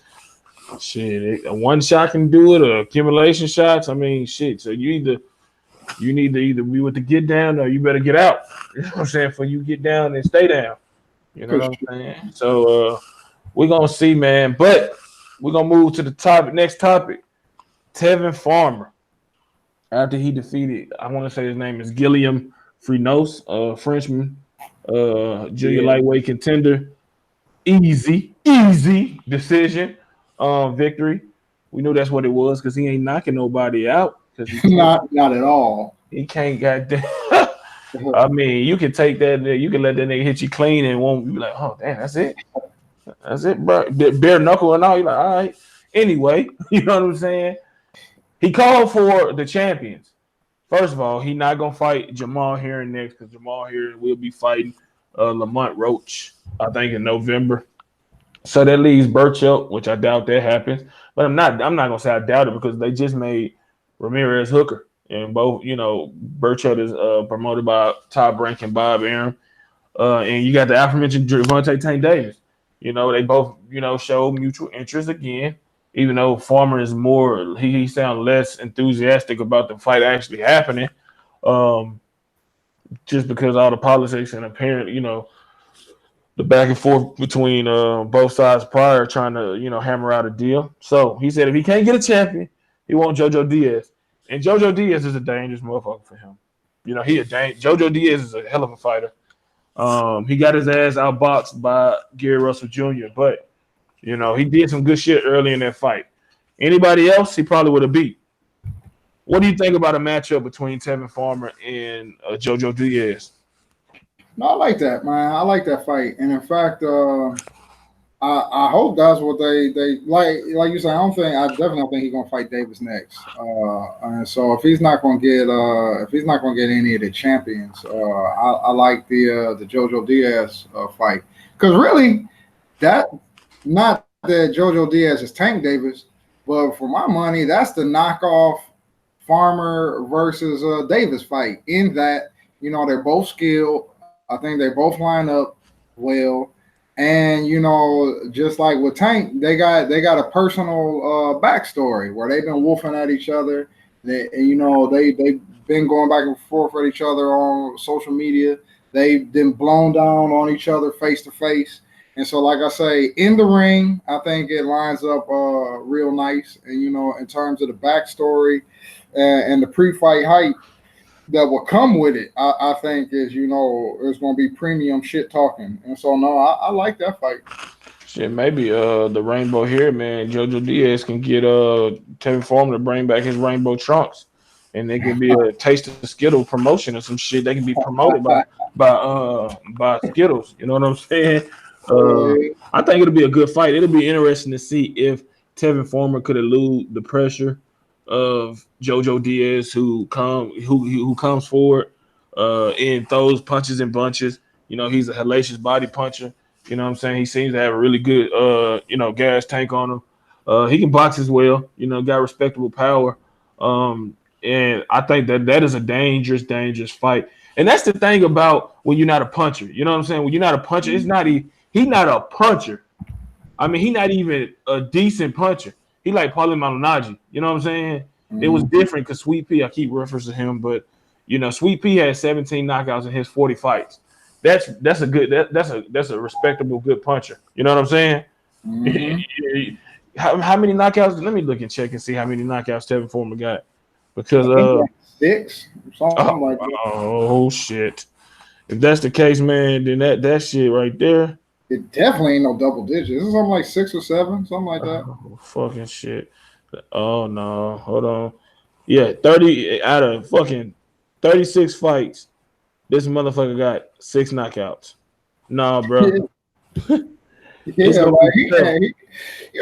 shit, a one shot can do it, or accumulation shots. I mean, shit. So you need to either be with the get down or you better get out. You know what I'm saying? For you get down and stay down. You know what I'm saying? So we're gonna see, man. But we're gonna move to the next topic. Tevin Farmer. After he defeated, I want to say his name is Guillaume Frenos, Frenchman, junior lightweight contender. Easy decision. Victory. We knew that's what it was because he ain't knocking nobody out. Not at all. He can't goddamn. I mean, you can take that. You can let that nigga hit you clean and won't be like, oh damn, that's it. That's it, bro. Bare knuckle and all. You're like, all right. Anyway, you know what I'm saying? He called for the champions. First of all, he not gonna fight Jamal Hearn next because Jamal Hearn will be fighting Lamont Roach, I think, in November. So that leaves Burchell, which I doubt that happens. But I'm not gonna say I doubt it because they just made Ramirez Hooker, and both, you know, Burchell is promoted by top ranking Bob Arum. And you got the aforementioned Gervonta Davis. You know, they both, you know, show mutual interest again. Even though Farmer is more, he sounds less enthusiastic about the fight actually happening. Um, just because all the politics and apparent, you know, the back and forth between both sides prior trying to, you know, hammer out a deal. So he said if he can't get a champion, he wants JoJo Diaz. And JoJo Diaz is a dangerous motherfucker for him. You know, JoJo Diaz is a hell of a fighter. He got his ass outboxed by Gary Russell Jr., but you know, he did some good shit early in that fight. Anybody else, he probably would have beat. What do you think about a matchup between Tevin Farmer and JoJo Diaz? No, I like that, man. I like that fight, and in fact, I hope that's what they like. Like you said, I definitely don't think he's gonna fight Davis next. And so if he's not gonna get any of the champions, I like the JoJo Diaz fight, because really that not that JoJo Diaz is Tank Davis, but for my money, that's the knockoff Farmer versus Davis fight. In that, you know, they're both skilled. I think they both line up well. And you know, just like with Tank, they got a personal backstory where they've been wolfing at each other. They've been going back and forth with each other on social media. They've been blown down on each other face to face. And so, like I say, in the ring, I think it lines up real nice. And you know, in terms of the backstory and the pre-fight hype that will come with it, I think is, you know, it's going to be premium shit talking. And so, no, I like that fight. Shit, maybe the rainbow here, man. JoJo Diaz can get Tevin Farmer to bring back his rainbow trunks, and they can be a taste of Skittles promotion or some shit. They can be promoted by Skittles. You know what I'm saying? I think it'll be a good fight. It'll be interesting to see if Tevin Farmer could elude the pressure of JoJo Diaz, who comes forward and throws punches and bunches. You know, he's a hellacious body puncher. You know what I'm saying? He seems to have a really good you know, gas tank on him. He can box as well, you know, got respectable power. And I think that is a dangerous fight. And that's the thing about when you're not a puncher. You know what I'm saying? When you're not a puncher, he's not a puncher. I mean, he's not even a decent puncher. He like Paulie Malignaggi. You know what I'm saying? Mm-hmm. It was different because Sweet Pea, I keep referencing him, but you know, Sweet Pea had 17 knockouts in his 40 fights. That's a respectable good puncher. You know what I'm saying? Mm-hmm. How many knockouts? Let me look and check and see how many knockouts Tevin Farmer got. Because 6, something like that. Oh shit! If that's the case, man, then that shit right there. It definitely ain't no double digits. This is something like 6 or 7, something like that. Oh, fucking shit. Oh no, hold on. Yeah, 30 out of fucking 36 fights. This motherfucker got 6 knockouts. Nah, bro. You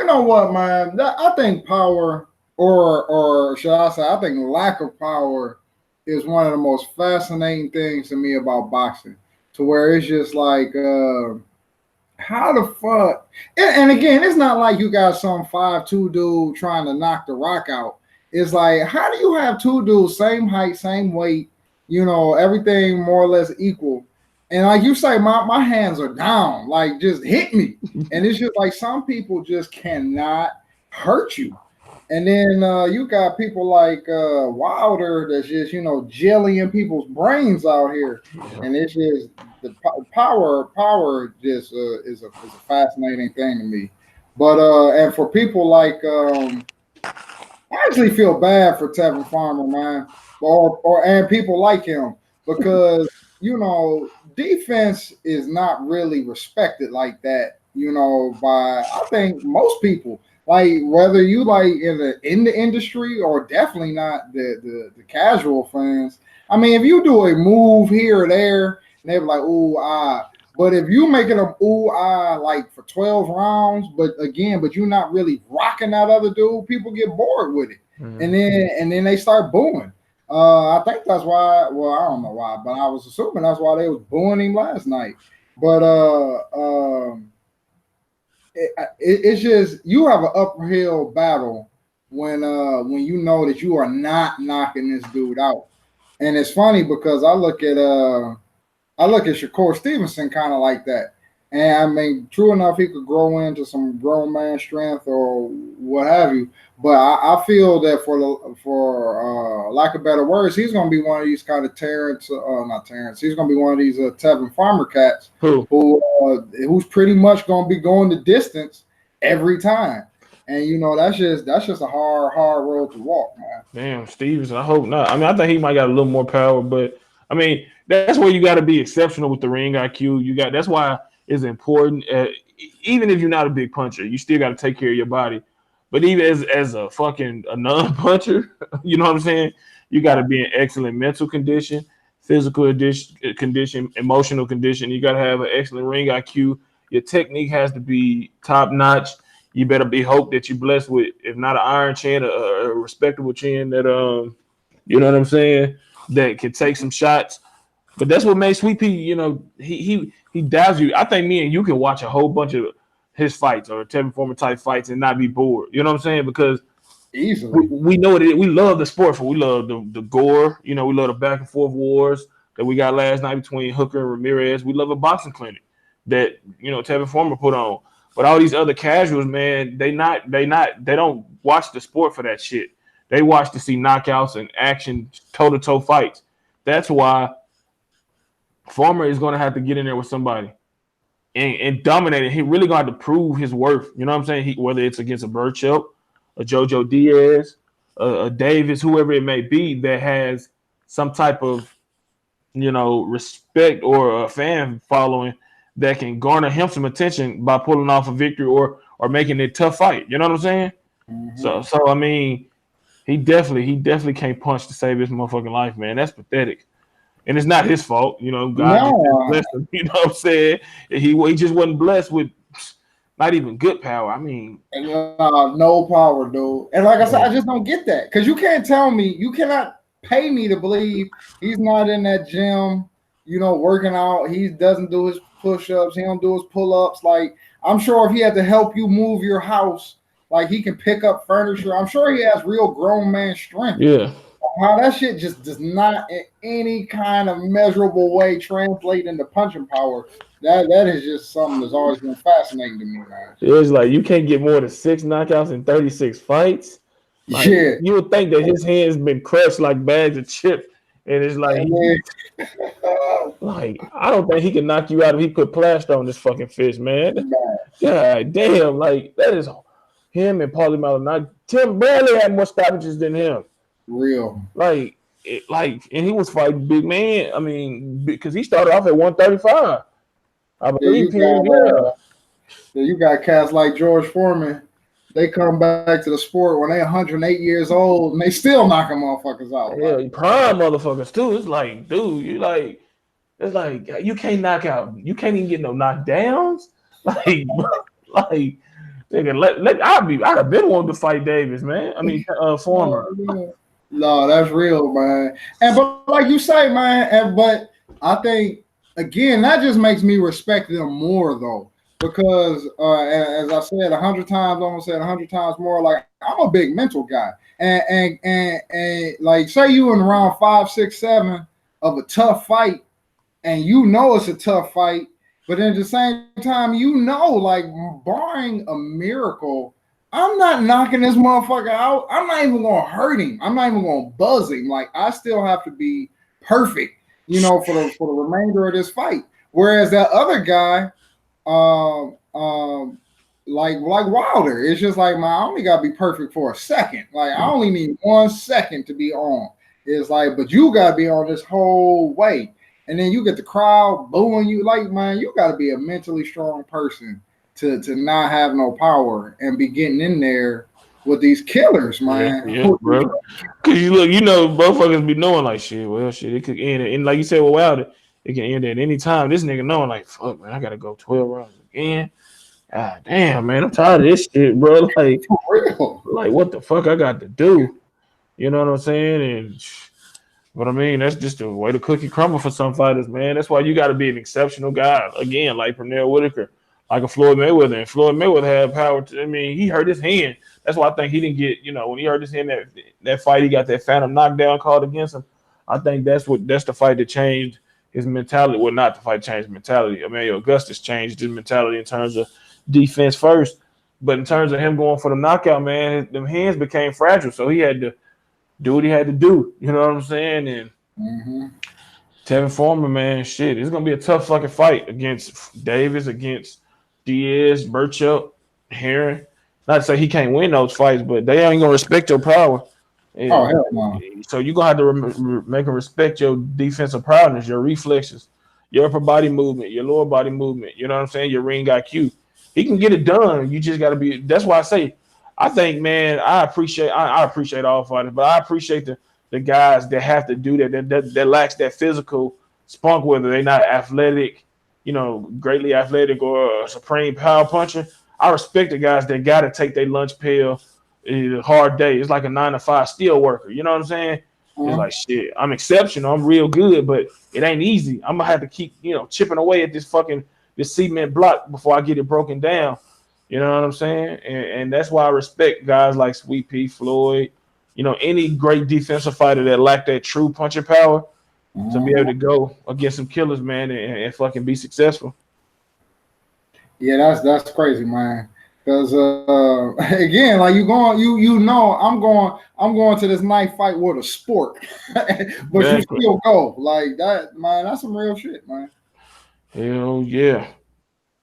know what, man? I think power, or should I say, I think lack of power is one of the most fascinating things to me about boxing. To where it's just like, how the fuck? And again, it's not like you got some 5'2" dude trying to knock the Rock out. It's like, how do you have 2 dudes, same height, same weight, you know, everything more or less equal? And like you say, my hands are down, like just hit me. And it's just like some people just cannot hurt you. And then you got people like Wilder that's just, you know, jellying people's brains out here. And it's just the power just is a fascinating thing to me. But and for people like I actually feel bad for Tevin Farmer, man, and people like him, because you know, defense is not really respected like that, you know, by I think most people. Like whether you like in the industry or definitely not the casual fans. I mean, if you do a move here or there, and they're like, ooh, ah. But if you make it a ooh, ah, like for 12 rounds, but you're not really rocking that other dude, people get bored with it. Mm-hmm. And then they start booing. I think that's why, well, I don't know why, but I was assuming that's why they was booing him last night. But it's just you have an uphill battle when you know that you are not knocking this dude out. And it's funny because I look at I look at Shakur Stevenson kind of like that. And I mean, true enough, he could grow into some grown man strength or what have you. But I feel that for lack of better words, he's going to be one of these kind of not Terrence. He's going to be one of these Tevin Farmer cats who's pretty much going to be going the distance every time. And you know that's just a hard road to walk, man. Damn, Stevenson. I hope not. I mean, I think he might got a little more power, but I mean, that's where you got to be exceptional with the ring IQ. That's why it's important. Even if you're not a big puncher, you still got to take care of your body. But even as a non-puncher, you know what I'm saying? You got to be in excellent mental condition, physical condition, emotional condition. You got to have an excellent ring IQ. Your technique has to be top notch. You better be hope that you're blessed with, if not an iron chin, a respectable chin that you know what I'm saying, that can take some shots. But that's what makes Sweet Pea, you know, he dazzles you. I think me and you can watch a whole bunch of his fights or Tevin Farmer type fights and not be bored. You know what I'm saying? Because easily we know it. We love the sport. We love the gore. You know, we love the back and forth wars that we got last night between Hooker and Ramirez. We love a boxing clinic that, you know, Tevin Farmer put on. But all these other casuals, man, they don't watch the sport for that shit. They watch to see knockouts and action, toe-to-toe fights. That's why Farmer is going to have to get in there with somebody and dominate it. He really going to have to prove his worth. You know what I'm saying? Whether it's against a Burchell, a JoJo Diaz, a Davis, whoever it may be that has some type of, you know, respect or a fan following that can garner him some attention by pulling off a victory or making it a tough fight. You know what I'm saying? Mm-hmm. So I mean, he definitely can't punch to save his motherfucking life, man. That's pathetic. And it's not his fault, you know. God blessed him, you know what I'm saying? He just wasn't blessed with not even good power. I mean, no power, dude. And like I said, I just don't get that because you can't tell me, you cannot pay me to believe he's not in that gym, you know, working out. He doesn't do his push-ups. He don't do his pull-ups. Like, I'm sure if he had to help you move your house, like he can pick up furniture. I'm sure he has real grown man strength. Yeah. How that shit just does not in any kind of measurable way translate into punching power. That is just something that's always been fascinating to me, man. It's like you can't get more than 6 knockouts in 36 fights. Like, yeah. You would think that his hands been crushed like bags of chips. And it's like, like, I don't think he can knock you out if he put plaster on this fucking fist, man. God damn, like, that is him and Paulie Maldonado. Tim barely had more stoppages than him. Real. And he was fighting big man. I mean, because he started off at 135. I believe you got cats like George Foreman. They come back to the sport when they're 108 years old and they still knocking motherfuckers out. Yeah, prime motherfuckers too. It's like, dude, it's like you can't knock out. You can't even get no knockdowns. Like, nigga, I'd have been wanting to fight Davis, man. I mean, Farmer. No, that's real, man. But like you say, man, but I think again that just makes me respect them more though. Because as I said 100 times, almost said 100 times more, like I'm a big mental guy. And like say you in round 5, 6, 7 of a tough fight, and you know it's a tough fight, but at the same time, you know, like barring a miracle, I'm not knocking this motherfucker out. I'm not even gonna hurt him. I'm not even gonna buzz him. Like I still have to be perfect, you know, for the remainder of this fight. Whereas that other guy, like Wilder, it's just like I only gotta be perfect for a second. Like I only need 1 second to be on. It's like, but you gotta be on this whole way, and then you get the crowd booing you. Like, man, you gotta be a mentally strong person to not have no power and be getting in there with these killers, man. Yeah, bro. Cause you look, you know, motherfuckers be knowing like shit. Well, shit, it could end it, and like you said, with Wilder, it can end at any time. This nigga knowing like, fuck, man, I gotta go 12 rounds again. God damn, man, I'm tired of this shit, bro. Like, what the fuck I got to do? You know what I'm saying? But I mean, that's just the way the cookie crumble for some fighters, man. That's why you got to be an exceptional guy. Again, like Pernell Whitaker, like a Floyd Mayweather. And Floyd Mayweather had power. He hurt his hand. That's why I think he didn't get, you know, when he hurt his hand, that fight, he got that phantom knockdown called against him. I think that's the fight that changed his mentality. Well, not the fight changed mentality. Emmanuel Augustus changed his mentality in terms of defense first. But in terms of him going for the knockout, man, them hands became fragile. So he had to do what he had to do. You know what I'm saying? And Tevin Farmer, man, shit, it's going to be a tough fucking fight against Davis, against Diaz, Burchell, Hearn. Not to say he can't win those fights, but they ain't going to respect your power. And hell no. So you're going to have to make them respect your defensive prowess, your reflexes, your upper body movement, your lower body movement. You know what I'm saying? Your ring IQ. He can get it done. You just got to be – that's why I say I think, man, I appreciate all fighters, but I appreciate the guys that have to do that lacks that physical spunk, whether they're not athletic, greatly athletic or a supreme power puncher. I respect the guys that got to take their lunch pill. It's a hard day. It's like a 9-to-5 steel worker. You know what I'm saying? It's like, shit, I'm exceptional. I'm real good, but it ain't easy. I'm going to have to keep, chipping away at this cement block before I get it broken down. You know what I'm saying? And that's why I respect guys like Sweet Pea, Floyd, any great defensive fighter that lack that true punching power to be able to go against some killers, man, and fucking be successful. Yeah, that's crazy, man. Because again, like I'm going to this knife fight with a sport, but exactly. You still go like that, man. That's some real shit, man. Hell yeah.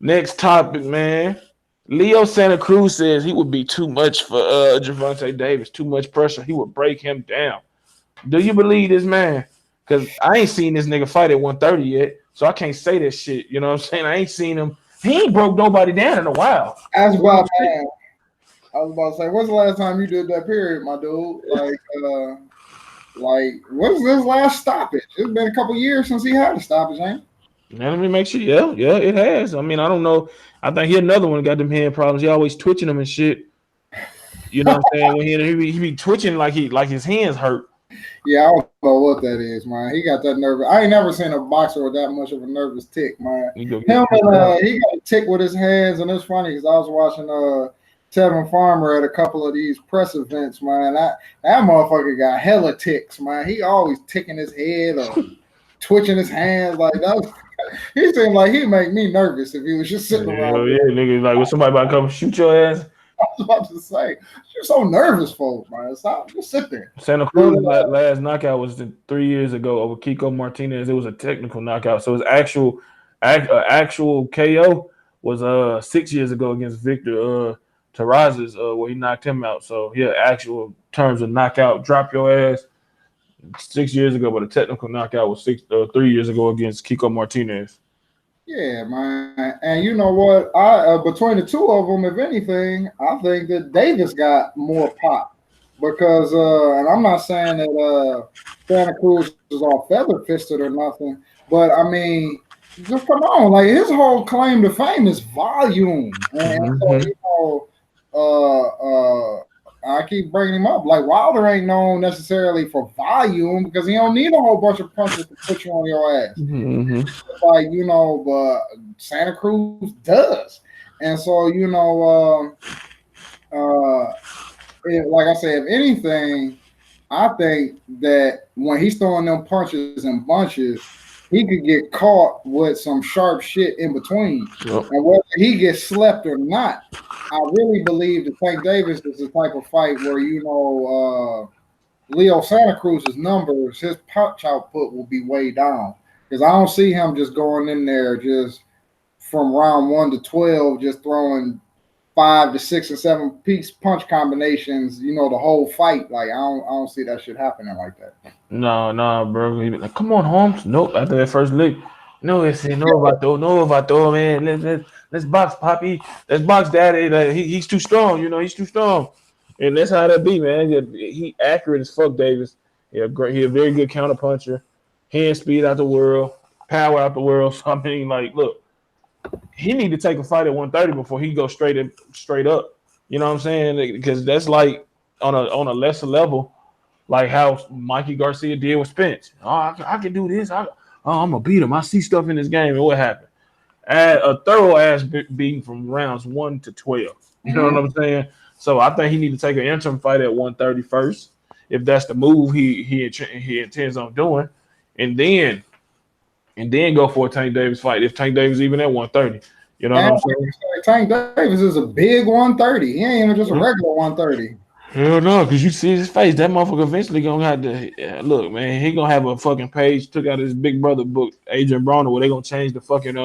Next topic, man. Leo Santa Cruz says he would be too much for Gervonta Davis, too much pressure. He would break him down. Do you believe this, man? Because I ain't seen this nigga fight at 130 yet, so I can't say that shit. You know what I'm saying? I ain't seen him. He ain't broke nobody down in a while. I was about to say, when's the last time you did that period, my dude? Like what's this last stoppage? It's been a couple years since he had a stoppage, ain't it? Now, let me make sure. Yeah, it has. I mean, I don't know. I think he another one got them hand problems. He always twitching them and shit. You know what I'm saying? When he be twitching like his hands hurt. Yeah, I don't know what that is, man. He got that nervous. I ain't never seen a boxer with that much of a nervous tick, man. He got a tick with his hands, and it's funny because I was watching Tevin Farmer at a couple of these press events, man. That motherfucker got hella ticks, man. He always ticking his head or twitching his hands like that. He seemed like he'd make me nervous if he was just sitting around. Yeah, nigga, like when somebody about to come shoot your ass. I was about to say, you're so nervous, folks, man. Stop, just sit there. Santa Cruz last knockout was 3 years ago over Kiko Martinez. It was a technical knockout, so his actual KO was 6 years ago against Victor Terrazas, where he knocked him out. So yeah, actual terms of knockout, drop your ass 6 years ago, but a technical knockout was 3 years ago against Kiko Martinez. Yeah, man. And you know what? Between the two of them, if anything, I think that Davis got more pop because, and I'm not saying that Santa Cruz is all feather-fisted or nothing, but I mean, just come on. Like, his whole claim to fame is volume. And so, I keep bringing him up. Like, Wilder ain't known necessarily for volume because he don't need a whole bunch of punches to put you on your ass. Like, but Santa Cruz does. And so, like I said, if anything, I think that when he's throwing them punches and bunches, he could get caught with some sharp shit in between. Yep. And whether he gets slept or not, I really believe that Tank Davis is the type of fight where, Leo Santa Cruz's numbers, his punch output will be way down. Because I don't see him just going in there just from round 1 to 12, just throwing 5 to 6 or 7 piece punch combinations, the whole fight. Like, I don't see that shit happening like that. No, bro. He be like, come on, Holmes. Nope. After that first lick, no, vato, man. Let's box, Poppy. Let's box, Daddy. Like, he's too strong. He's too strong. And that's how that be, man. He accurate as fuck, Davis. He a very good counter puncher. Hand speed out the world, power out the world. So I mean, like, look, he need to take a fight at 130 before he goes straight up. You know what I'm saying? Because that's like on a lesser level, like how Mikey Garcia did with Spence. Oh, I can do this. I'm gonna beat him. I see stuff in this game. And what happened? A thorough ass beating from rounds 1 to 12. You know what I'm saying? So I think he need to take an interim fight at 130 first, if that's the move he intends on doing, and then and then go for a Tank Davis fight if Tank Davis even at 130. You know what And I'm saying? Tank Davis is a big 130. He ain't even just a regular 130. Hell no, because you see his face. That motherfucker eventually gonna have to look, man. He gonna have a fucking page took out of his big brother book, Adrien Broner, where they gonna change the fucking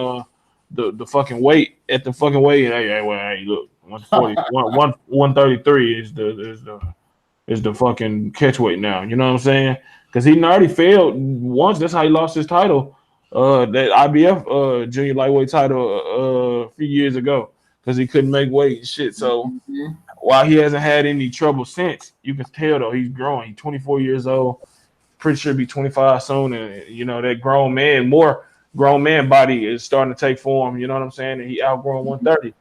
the fucking weight at the fucking weight. Hey, look, 140, 133 is the fucking catch weight now. You know what I'm saying? Because he already failed once. That's how he lost his title. That IBF junior lightweight title a few years ago because he couldn't make weight and shit. So while he hasn't had any trouble since, you can tell though he's growing. He's 24 years old. Pretty sure he'll be 25 soon, and you know that more grown man body is starting to take form. You know what I'm saying? And he outgrown 130.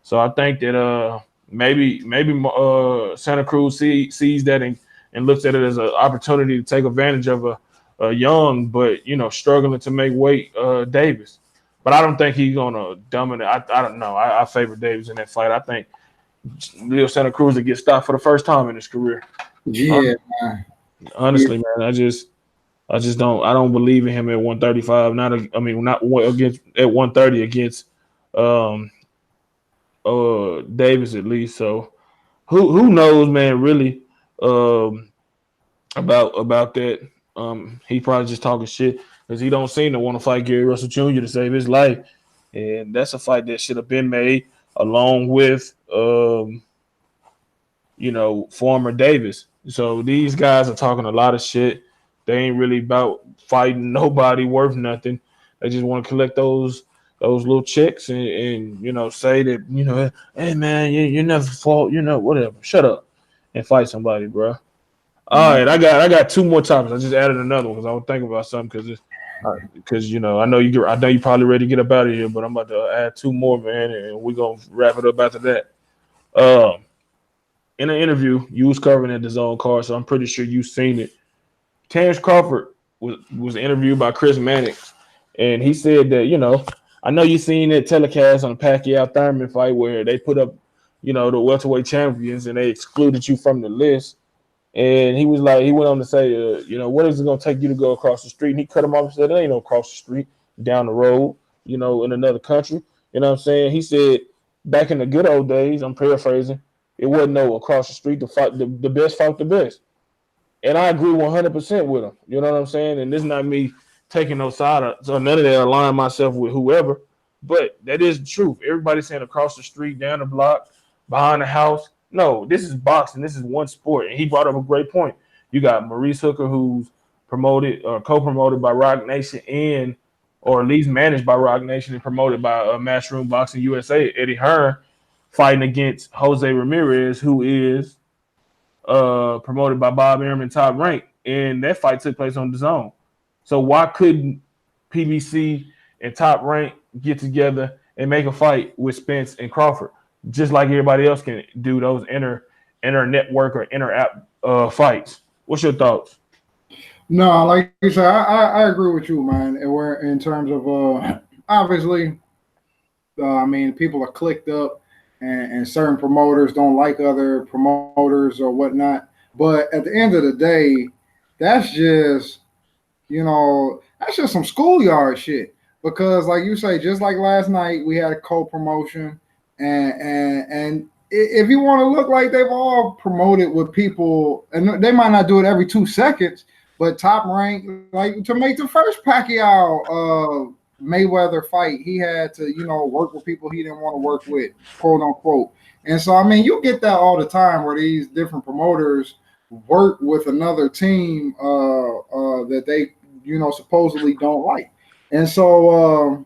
So I think that maybe Santa Cruz sees that and looks at it as an opportunity to take advantage of a young but struggling to make weight Davis. But I don't think he's gonna dominate. I don't know. I favor Davis in that fight. I think Leo Santa Cruz will get stopped for the first time in his career. Yeah, honestly, man, I just don't believe in him at 135. Not against at 130 against Davis at least. So who knows, man? Really, about that. He probably just talking shit because he don't seem to want to fight Gary Russell Jr. to save his life, and that's a fight that should have been made along with Farmer Davis. So these guys are talking a lot of shit. They ain't really about fighting nobody worth nothing. They just want to collect those little checks and say that hey man, you never fought, whatever. Shut up and fight somebody, bro. All right, I got two more topics. I just added another one because I was thinking about something because I know you probably ready to get up out of here, but I'm about to add two more, man, and we're gonna wrap it up after that. In an interview, you was covering at the DAZN card, so I'm pretty sure you've seen it. Terrence Crawford was interviewed by Chris Mannix, and he said that, I know you seen that telecast on the Pacquiao Thurman fight where they put up, the welterweight champions and they excluded you from the list. And he was like, he went on to say, what is it going to take you to go across the street? And he cut him off and said, there ain't no across the street, down the road, in another country. You know what I'm saying? He said, back in the good old days, I'm paraphrasing, it wasn't no across the street. The best fought the best. And I agree 100% with him. You know what I'm saying? And this is not me taking no side. So none of that align myself with whoever. But that is the truth. Everybody's saying across the street, down the block, behind the house. No, this is boxing. This is one sport. And he brought up a great point. You got Maurice Hooker, who's promoted or co-promoted by Rock Nation or at least managed by Rock Nation and promoted by Matchroom Boxing USA, Eddie Hearn, fighting against Jose Ramirez, who is promoted by Bob Arum, Top Rank, and that fight took place on DAZN. So why couldn't PBC and Top Rank get together and make a fight with Spence and Crawford, just like everybody else can do those inter network or inter app fights? What's your thoughts? No, like you said, I agree with you, man. And we're in terms of obviously, people are clicked up. And certain promoters don't like other promoters or whatnot. But at the end of the day, that's just, that's just some schoolyard shit. Because like you say, just like last night, we had a co-promotion. And if you want to look like they've all promoted with people, and they might not do it every 2 seconds, but Top Rank, like to make the first Pacquiao Mayweather fight, he had to, work with people he didn't want to work with, quote unquote. And so, you get that all the time where these different promoters work with another team that they, supposedly don't like. And so,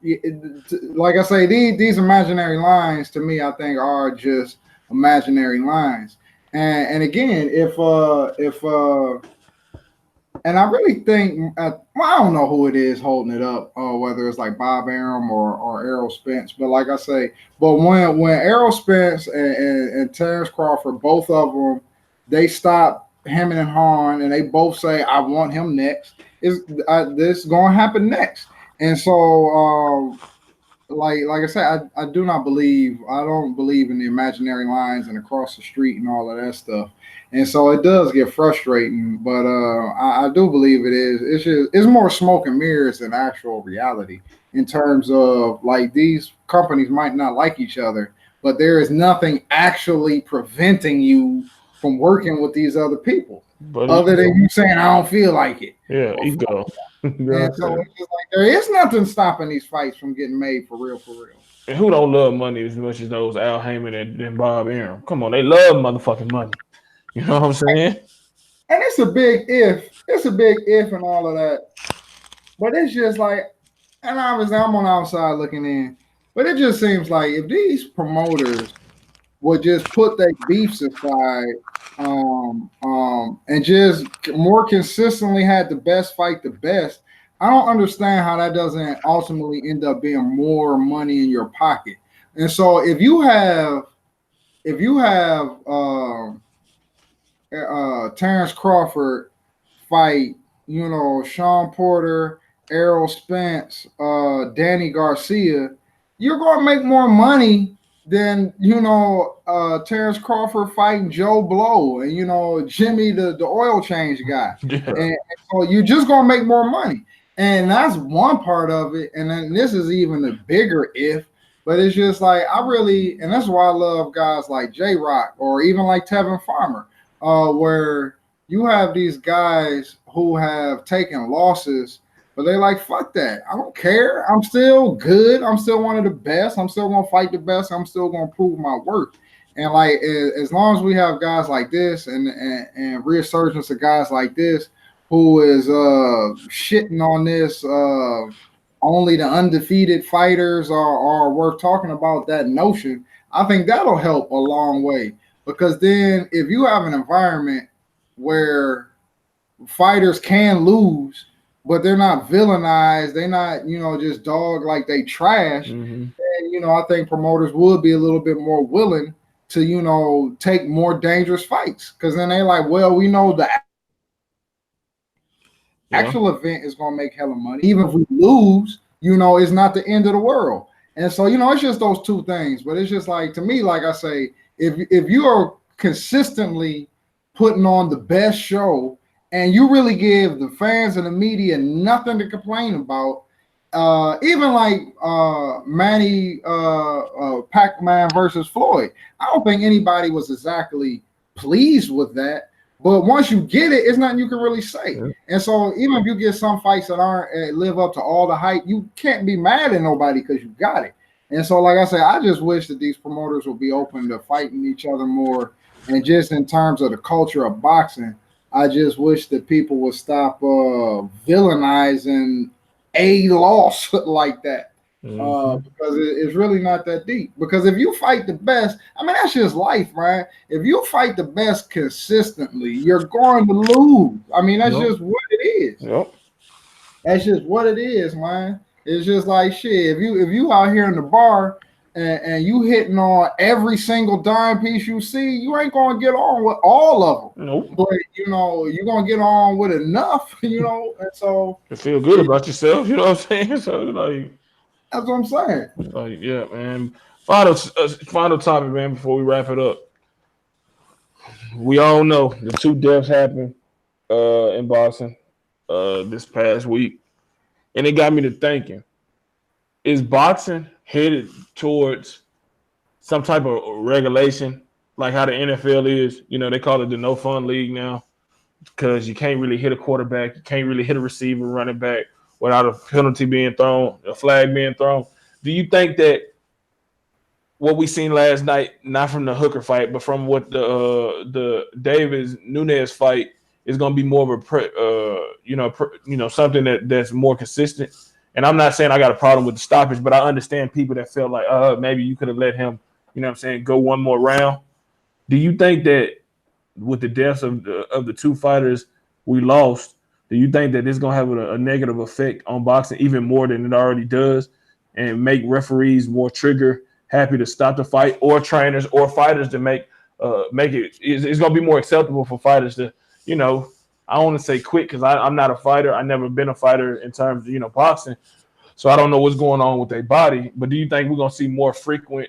like I say, these imaginary lines to me, I think are just imaginary lines. And again, if and I really think, I don't know who it is holding it up, whether it's like Bob Arum or Errol Spence. But like I say, when Errol Spence and Terrence Crawford, both of them, they stop hemming and hawing, and they both say, I want him next. This is going to happen next. And so like I said, I don't believe in the imaginary lines and across the street and all of that stuff. And so it does get frustrating, but I do believe it is. It's more smoke and mirrors than actual reality in terms of like these companies might not like each other, but there is nothing actually preventing you from working with these other people, But other than you saying I don't feel like it. yeah, ego. And so it's just like there is nothing stopping these fights from getting made for real, for real. And who don't love money as much as those Al Heyman and Bob Arum? Come on, they love motherfucking money. You know what I'm saying? And it's a big if. It's a big if and all of that. But it's just like, and obviously I'm on the outside looking in, but it just seems like if these promoters would just put their beefs aside, and just more consistently had the best fight the best, I don't understand how that doesn't ultimately end up being more money in your pocket. And so if you have Terrence Crawford fight, Sean Porter, Errol Spence, Danny Garcia, you're going to make more money than, Terrence Crawford fighting Joe Blow and, Jimmy, the oil change guy. Yeah. And so you're just going to make more money. And that's one part of it. And then this is even a bigger if. But it's just like, and that's why I love guys like J-Rock or even like Tevin Farmer, where you have these guys who have taken losses, but they're like, fuck that. I don't care. I'm still good. I'm still one of the best. I'm still going to fight the best. I'm still going to prove my worth. And like, as long as we have guys like this and resurgence of guys like this who is shitting on this, only the undefeated fighters are worth talking about, that notion, I think that'll help a long way. Because then if you have an environment where fighters can lose, but they're not villainized, they're not, just dog like they trash, and, I think promoters would be a little bit more willing to, take more dangerous fights. Because then they're like, well, we know the actual event is going to make hella money. Even if we lose, it's not the end of the world. And so, it's just those two things. But it's just like, to me, like I say, if you are consistently putting on the best show and you really give the fans and the media nothing to complain about, even like Manny Pacman versus Floyd, I don't think anybody was exactly pleased with that. But once you get it, it's nothing you can really say. Yeah. And so even if you get some fights that aren't live up to all the hype, you can't be mad at nobody because you got it. And so, like I said, I just wish that these promoters would be open to fighting each other more. And just in terms of the culture of boxing, I just wish that people would stop villainizing a loss like that. Because it's really not that deep. Because if you fight the best, I mean, that's just life, right? If you fight the best consistently, you're going to lose. I mean, that's just what it is. Yep. That's just what it is, man. It's just like shit. If you out here in the bar and you hitting on every single dime piece you see, you ain't gonna get on with all of them. Nope. But you're gonna get on with enough, and so you feel good about yourself, you know what I'm saying? So like, that's what I'm saying. Like, yeah, man. Final topic, man, before we wrap it up. We all know the 2 deaths happened in boxing this past week. And it got me to thinking, is boxing headed towards some type of regulation, like how the NFL is? They call it the no fun league now because you can't really hit a quarterback. You can't really hit a receiver, running back without a penalty being thrown, a flag being thrown. Do you think that what we seen last night, not from the Hooker fight, but from what the Davis Nunez fight, is going to be more of a something that's more consistent? And I'm not saying I got a problem with the stoppage, but I understand people that felt like maybe you could have let him, go one more round. Do you think that with the deaths of the 2 fighters we lost, do you think that this is going to have a negative effect on boxing even more than it already does, and make referees more happy to stop the fight, or trainers or fighters to make it's going to be more acceptable for fighters to, I don't want to say quit because I'm not a fighter. I've never been a fighter in terms of, boxing. So I don't know what's going on with their body. But do you think we're gonna see more frequent,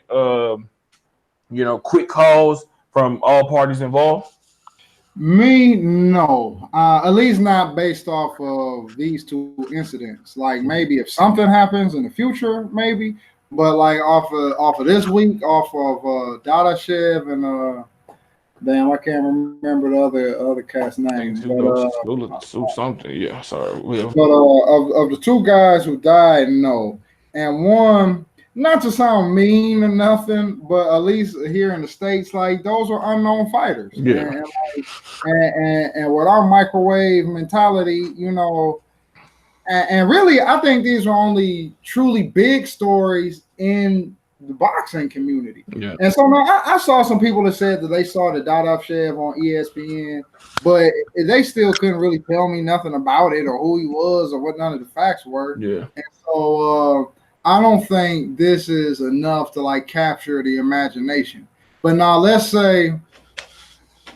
quick calls from all parties involved? Me, no. At least not based off of these two incidents. Like maybe if something happens in the future, maybe. But like off of this week, off of Dadashev and damn, I can't remember the other cat's name. Something. Yeah, sorry. But of the two guys who died, no. And one, not to sound mean or nothing, but at least here in the States, like those are unknown fighters. Yeah. And with our microwave mentality, and really, I think these are only truly big stories in the boxing community. Yeah. And so now I saw some people that said that they saw the Dadashev on ESPN, but they still couldn't really tell me nothing about it or who he was or what none of the facts were. Yeah. And so I don't think this is enough to like capture the imagination. But now let's say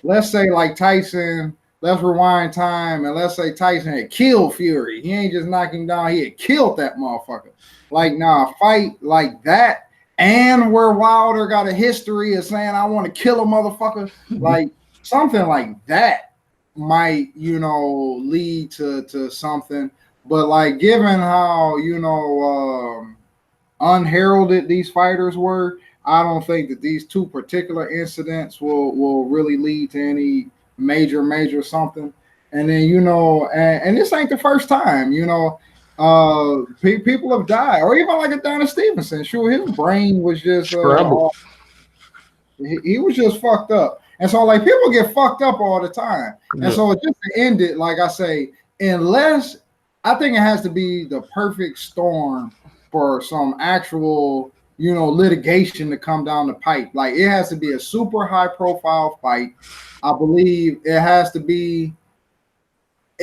like Tyson, let's rewind time and let's say Tyson had killed Fury. He ain't just knocking him down, he had killed that motherfucker. Like now a fight like that, and where Wilder got a history of saying I want to kill a motherfucker, like something like that might, lead to something. But like given how, unheralded these fighters were, I don't think that these two particular incidents will really lead to any major something. And then, and this ain't the first time, people have died, or even like a Donna Stevenson. Sure, his brain was just he was just fucked up, and so like people get fucked up all the time. Yeah. And so just to end it, like I say, unless I think it has to be the perfect storm for some actual litigation to come down the pipe. Like it has to be a super high profile fight. I believe it has to be.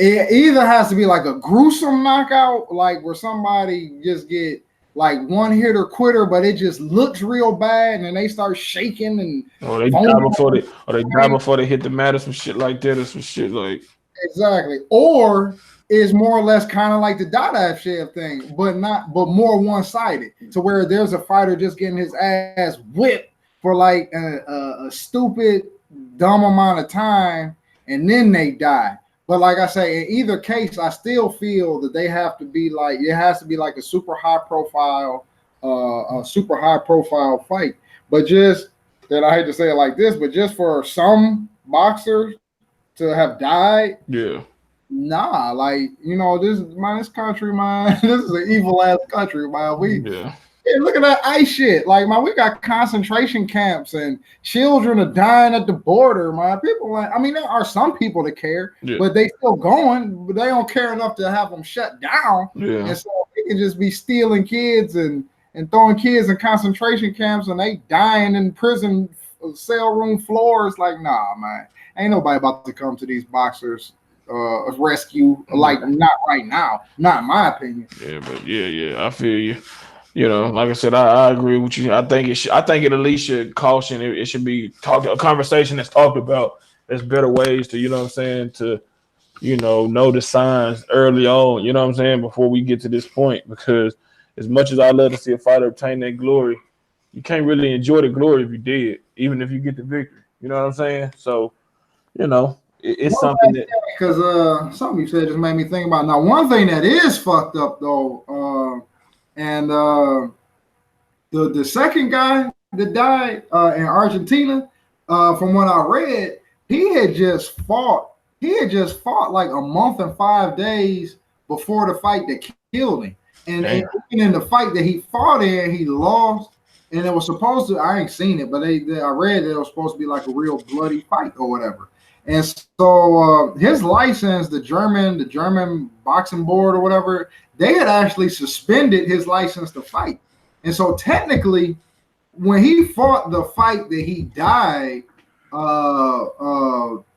It either has to be like a gruesome knockout, like where somebody just get like one hitter quitter, but it just looks real bad, and they start shaking and they die before they hit the mat or some shit like that, or some shit like exactly. Or is more or less kind of like the Dadashev thing, but more one-sided, to where there's a fighter just getting his ass whipped for like a stupid, dumb amount of time, and then they die. But like I say, in either case, I still feel that they have to be like, it has to be like a super high profile fight. But just that, I hate to say it like this, but just for some boxers to have died, yeah, nah, like this country, man, this is an evil ass country, man. Look at that ICE shit. Like, man, we got concentration camps and children are dying at the border, man. People there are some people that care, but they still going, but they don't care enough to have them shut down. Yeah. And so they can just be stealing kids and throwing kids in concentration camps, and they dying in prison cell room floors. Like, nah, man, ain't nobody about to come to these boxers rescue, like not right now, not in my opinion. Yeah, but yeah, I feel you. Like I said, I agree with you. I think it at least should caution. It should be a conversation that's talked about. There's better ways to, to know the signs early on, before we get to this point. Because as much as I love to see a fighter obtain that glory, you can't really enjoy the glory if you did, even if you get the victory. You know what I'm saying? So, it's something that, because something you said just made me think about. Now, one thing that is fucked up though, and the second guy that died in Argentina, from what I read, he had just fought like a month and 5 days before the fight that killed him. And in the fight that he fought in, he lost. And it was supposed to, I ain't seen it, but I read that it was supposed to be like a real bloody fight or whatever. And so his license, the German boxing board or whatever, they had actually suspended his license to fight. And so technically, when he fought the fight that he died,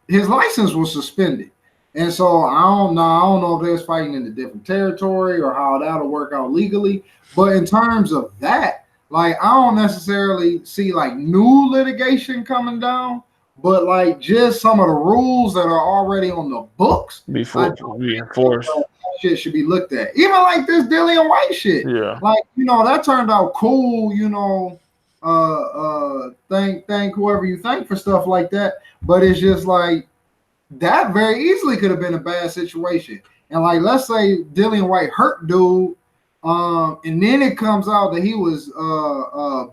his license was suspended. And so I don't know if they're fighting in a different territory or how that'll work out legally. But in terms of that, like, I don't necessarily see like new litigation coming down. but like just some of the rules that are already on the books before we enforce. Shit should be looked at. Even like this Dillian White shit. Yeah. Like, you know, that turned out cool, you know. Thank whoever you thank for stuff like that. But it's just like that very easily could have been a bad situation. And like, let's say Dillian White hurt dude, and then it comes out that he was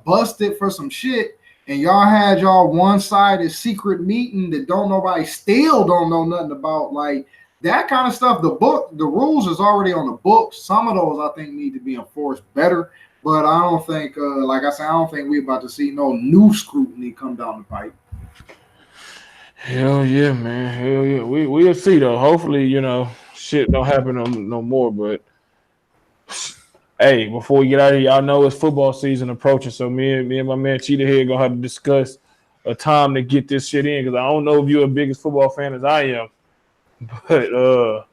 busted for some shit, and y'all had y'all one-sided secret meeting that nobody still don't know nothing about. Like that kind of stuff. The rules is already on the books. Some of those I think need to be enforced better. But I don't think, like I said, I don't think we're about to see no new scrutiny come down the pipe. Hell yeah, man. Hell yeah. We'll see though. Hopefully, you know, shit don't happen no more. But hey, before we get out of here, y'all know it's football season approaching. So me and my man Cheetah here gonna have to discuss a time to get this shit in, because I don't know if you're a biggest football fan as I am. But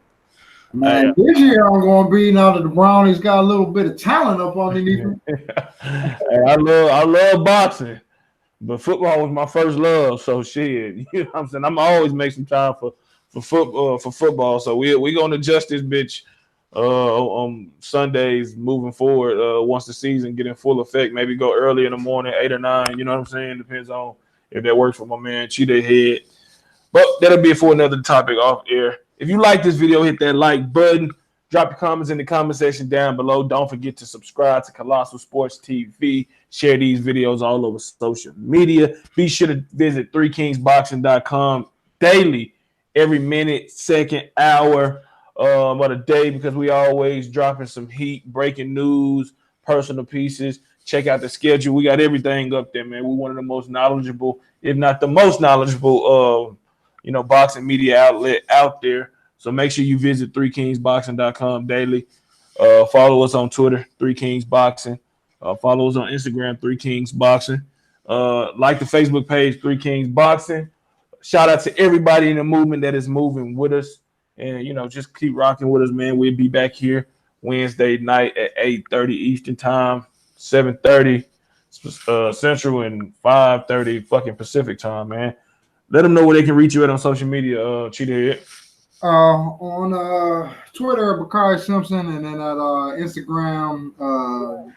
man, this year I'm gonna be, now that the Brownies got a little bit of talent up underneath them. Hey, I love boxing, but football was my first love. So shit, you know what I'm saying? I'm always make some time for football. So we gonna adjust this bitch on Sundays moving forward. Once the season get in full effect, maybe go early in the morning, 8 or 9. You know what I'm saying? Depends on if that works for my man Cheetah Head. But that'll be it for another topic off air. If you like this video, hit that like button. Drop your comments in the comment section down below. Don't forget to subscribe to Colossal Sports TV. Share these videos all over social media. Be sure to visit 3kingsboxing.com daily, every minute, second, hour of the day, because we always dropping some heat, breaking news, personal pieces. Check out the schedule. We got everything up there, man. We're one of the most knowledgeable, if not the most knowledgeable, boxing media outlet out there. So make sure you visit 3kingsboxing.com daily. Follow us on Twitter, 3kingsboxing. Follow us on Instagram, 3kingsboxing. Like the Facebook page, 3kingsboxing. Shout out to everybody in the movement that is moving with us. And, just keep rocking with us, man. We'll be back here Wednesday night at 8:30 Eastern time, 7:30 Central, and 5:30 fucking Pacific time, man. Let them know where they can reach you at on social media, Cheetah Head. On Twitter, Bakari Simpson, and then at Instagram,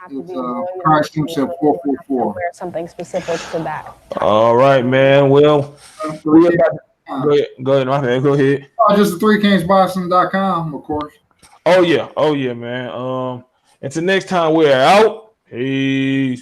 it's Bakari Simpson 444. Wear something specific to that. All right, man. Well, go ahead. My man, go ahead. Just the 3kingsboxing.com, of course. Oh yeah, man. Until next time, we're out. Peace.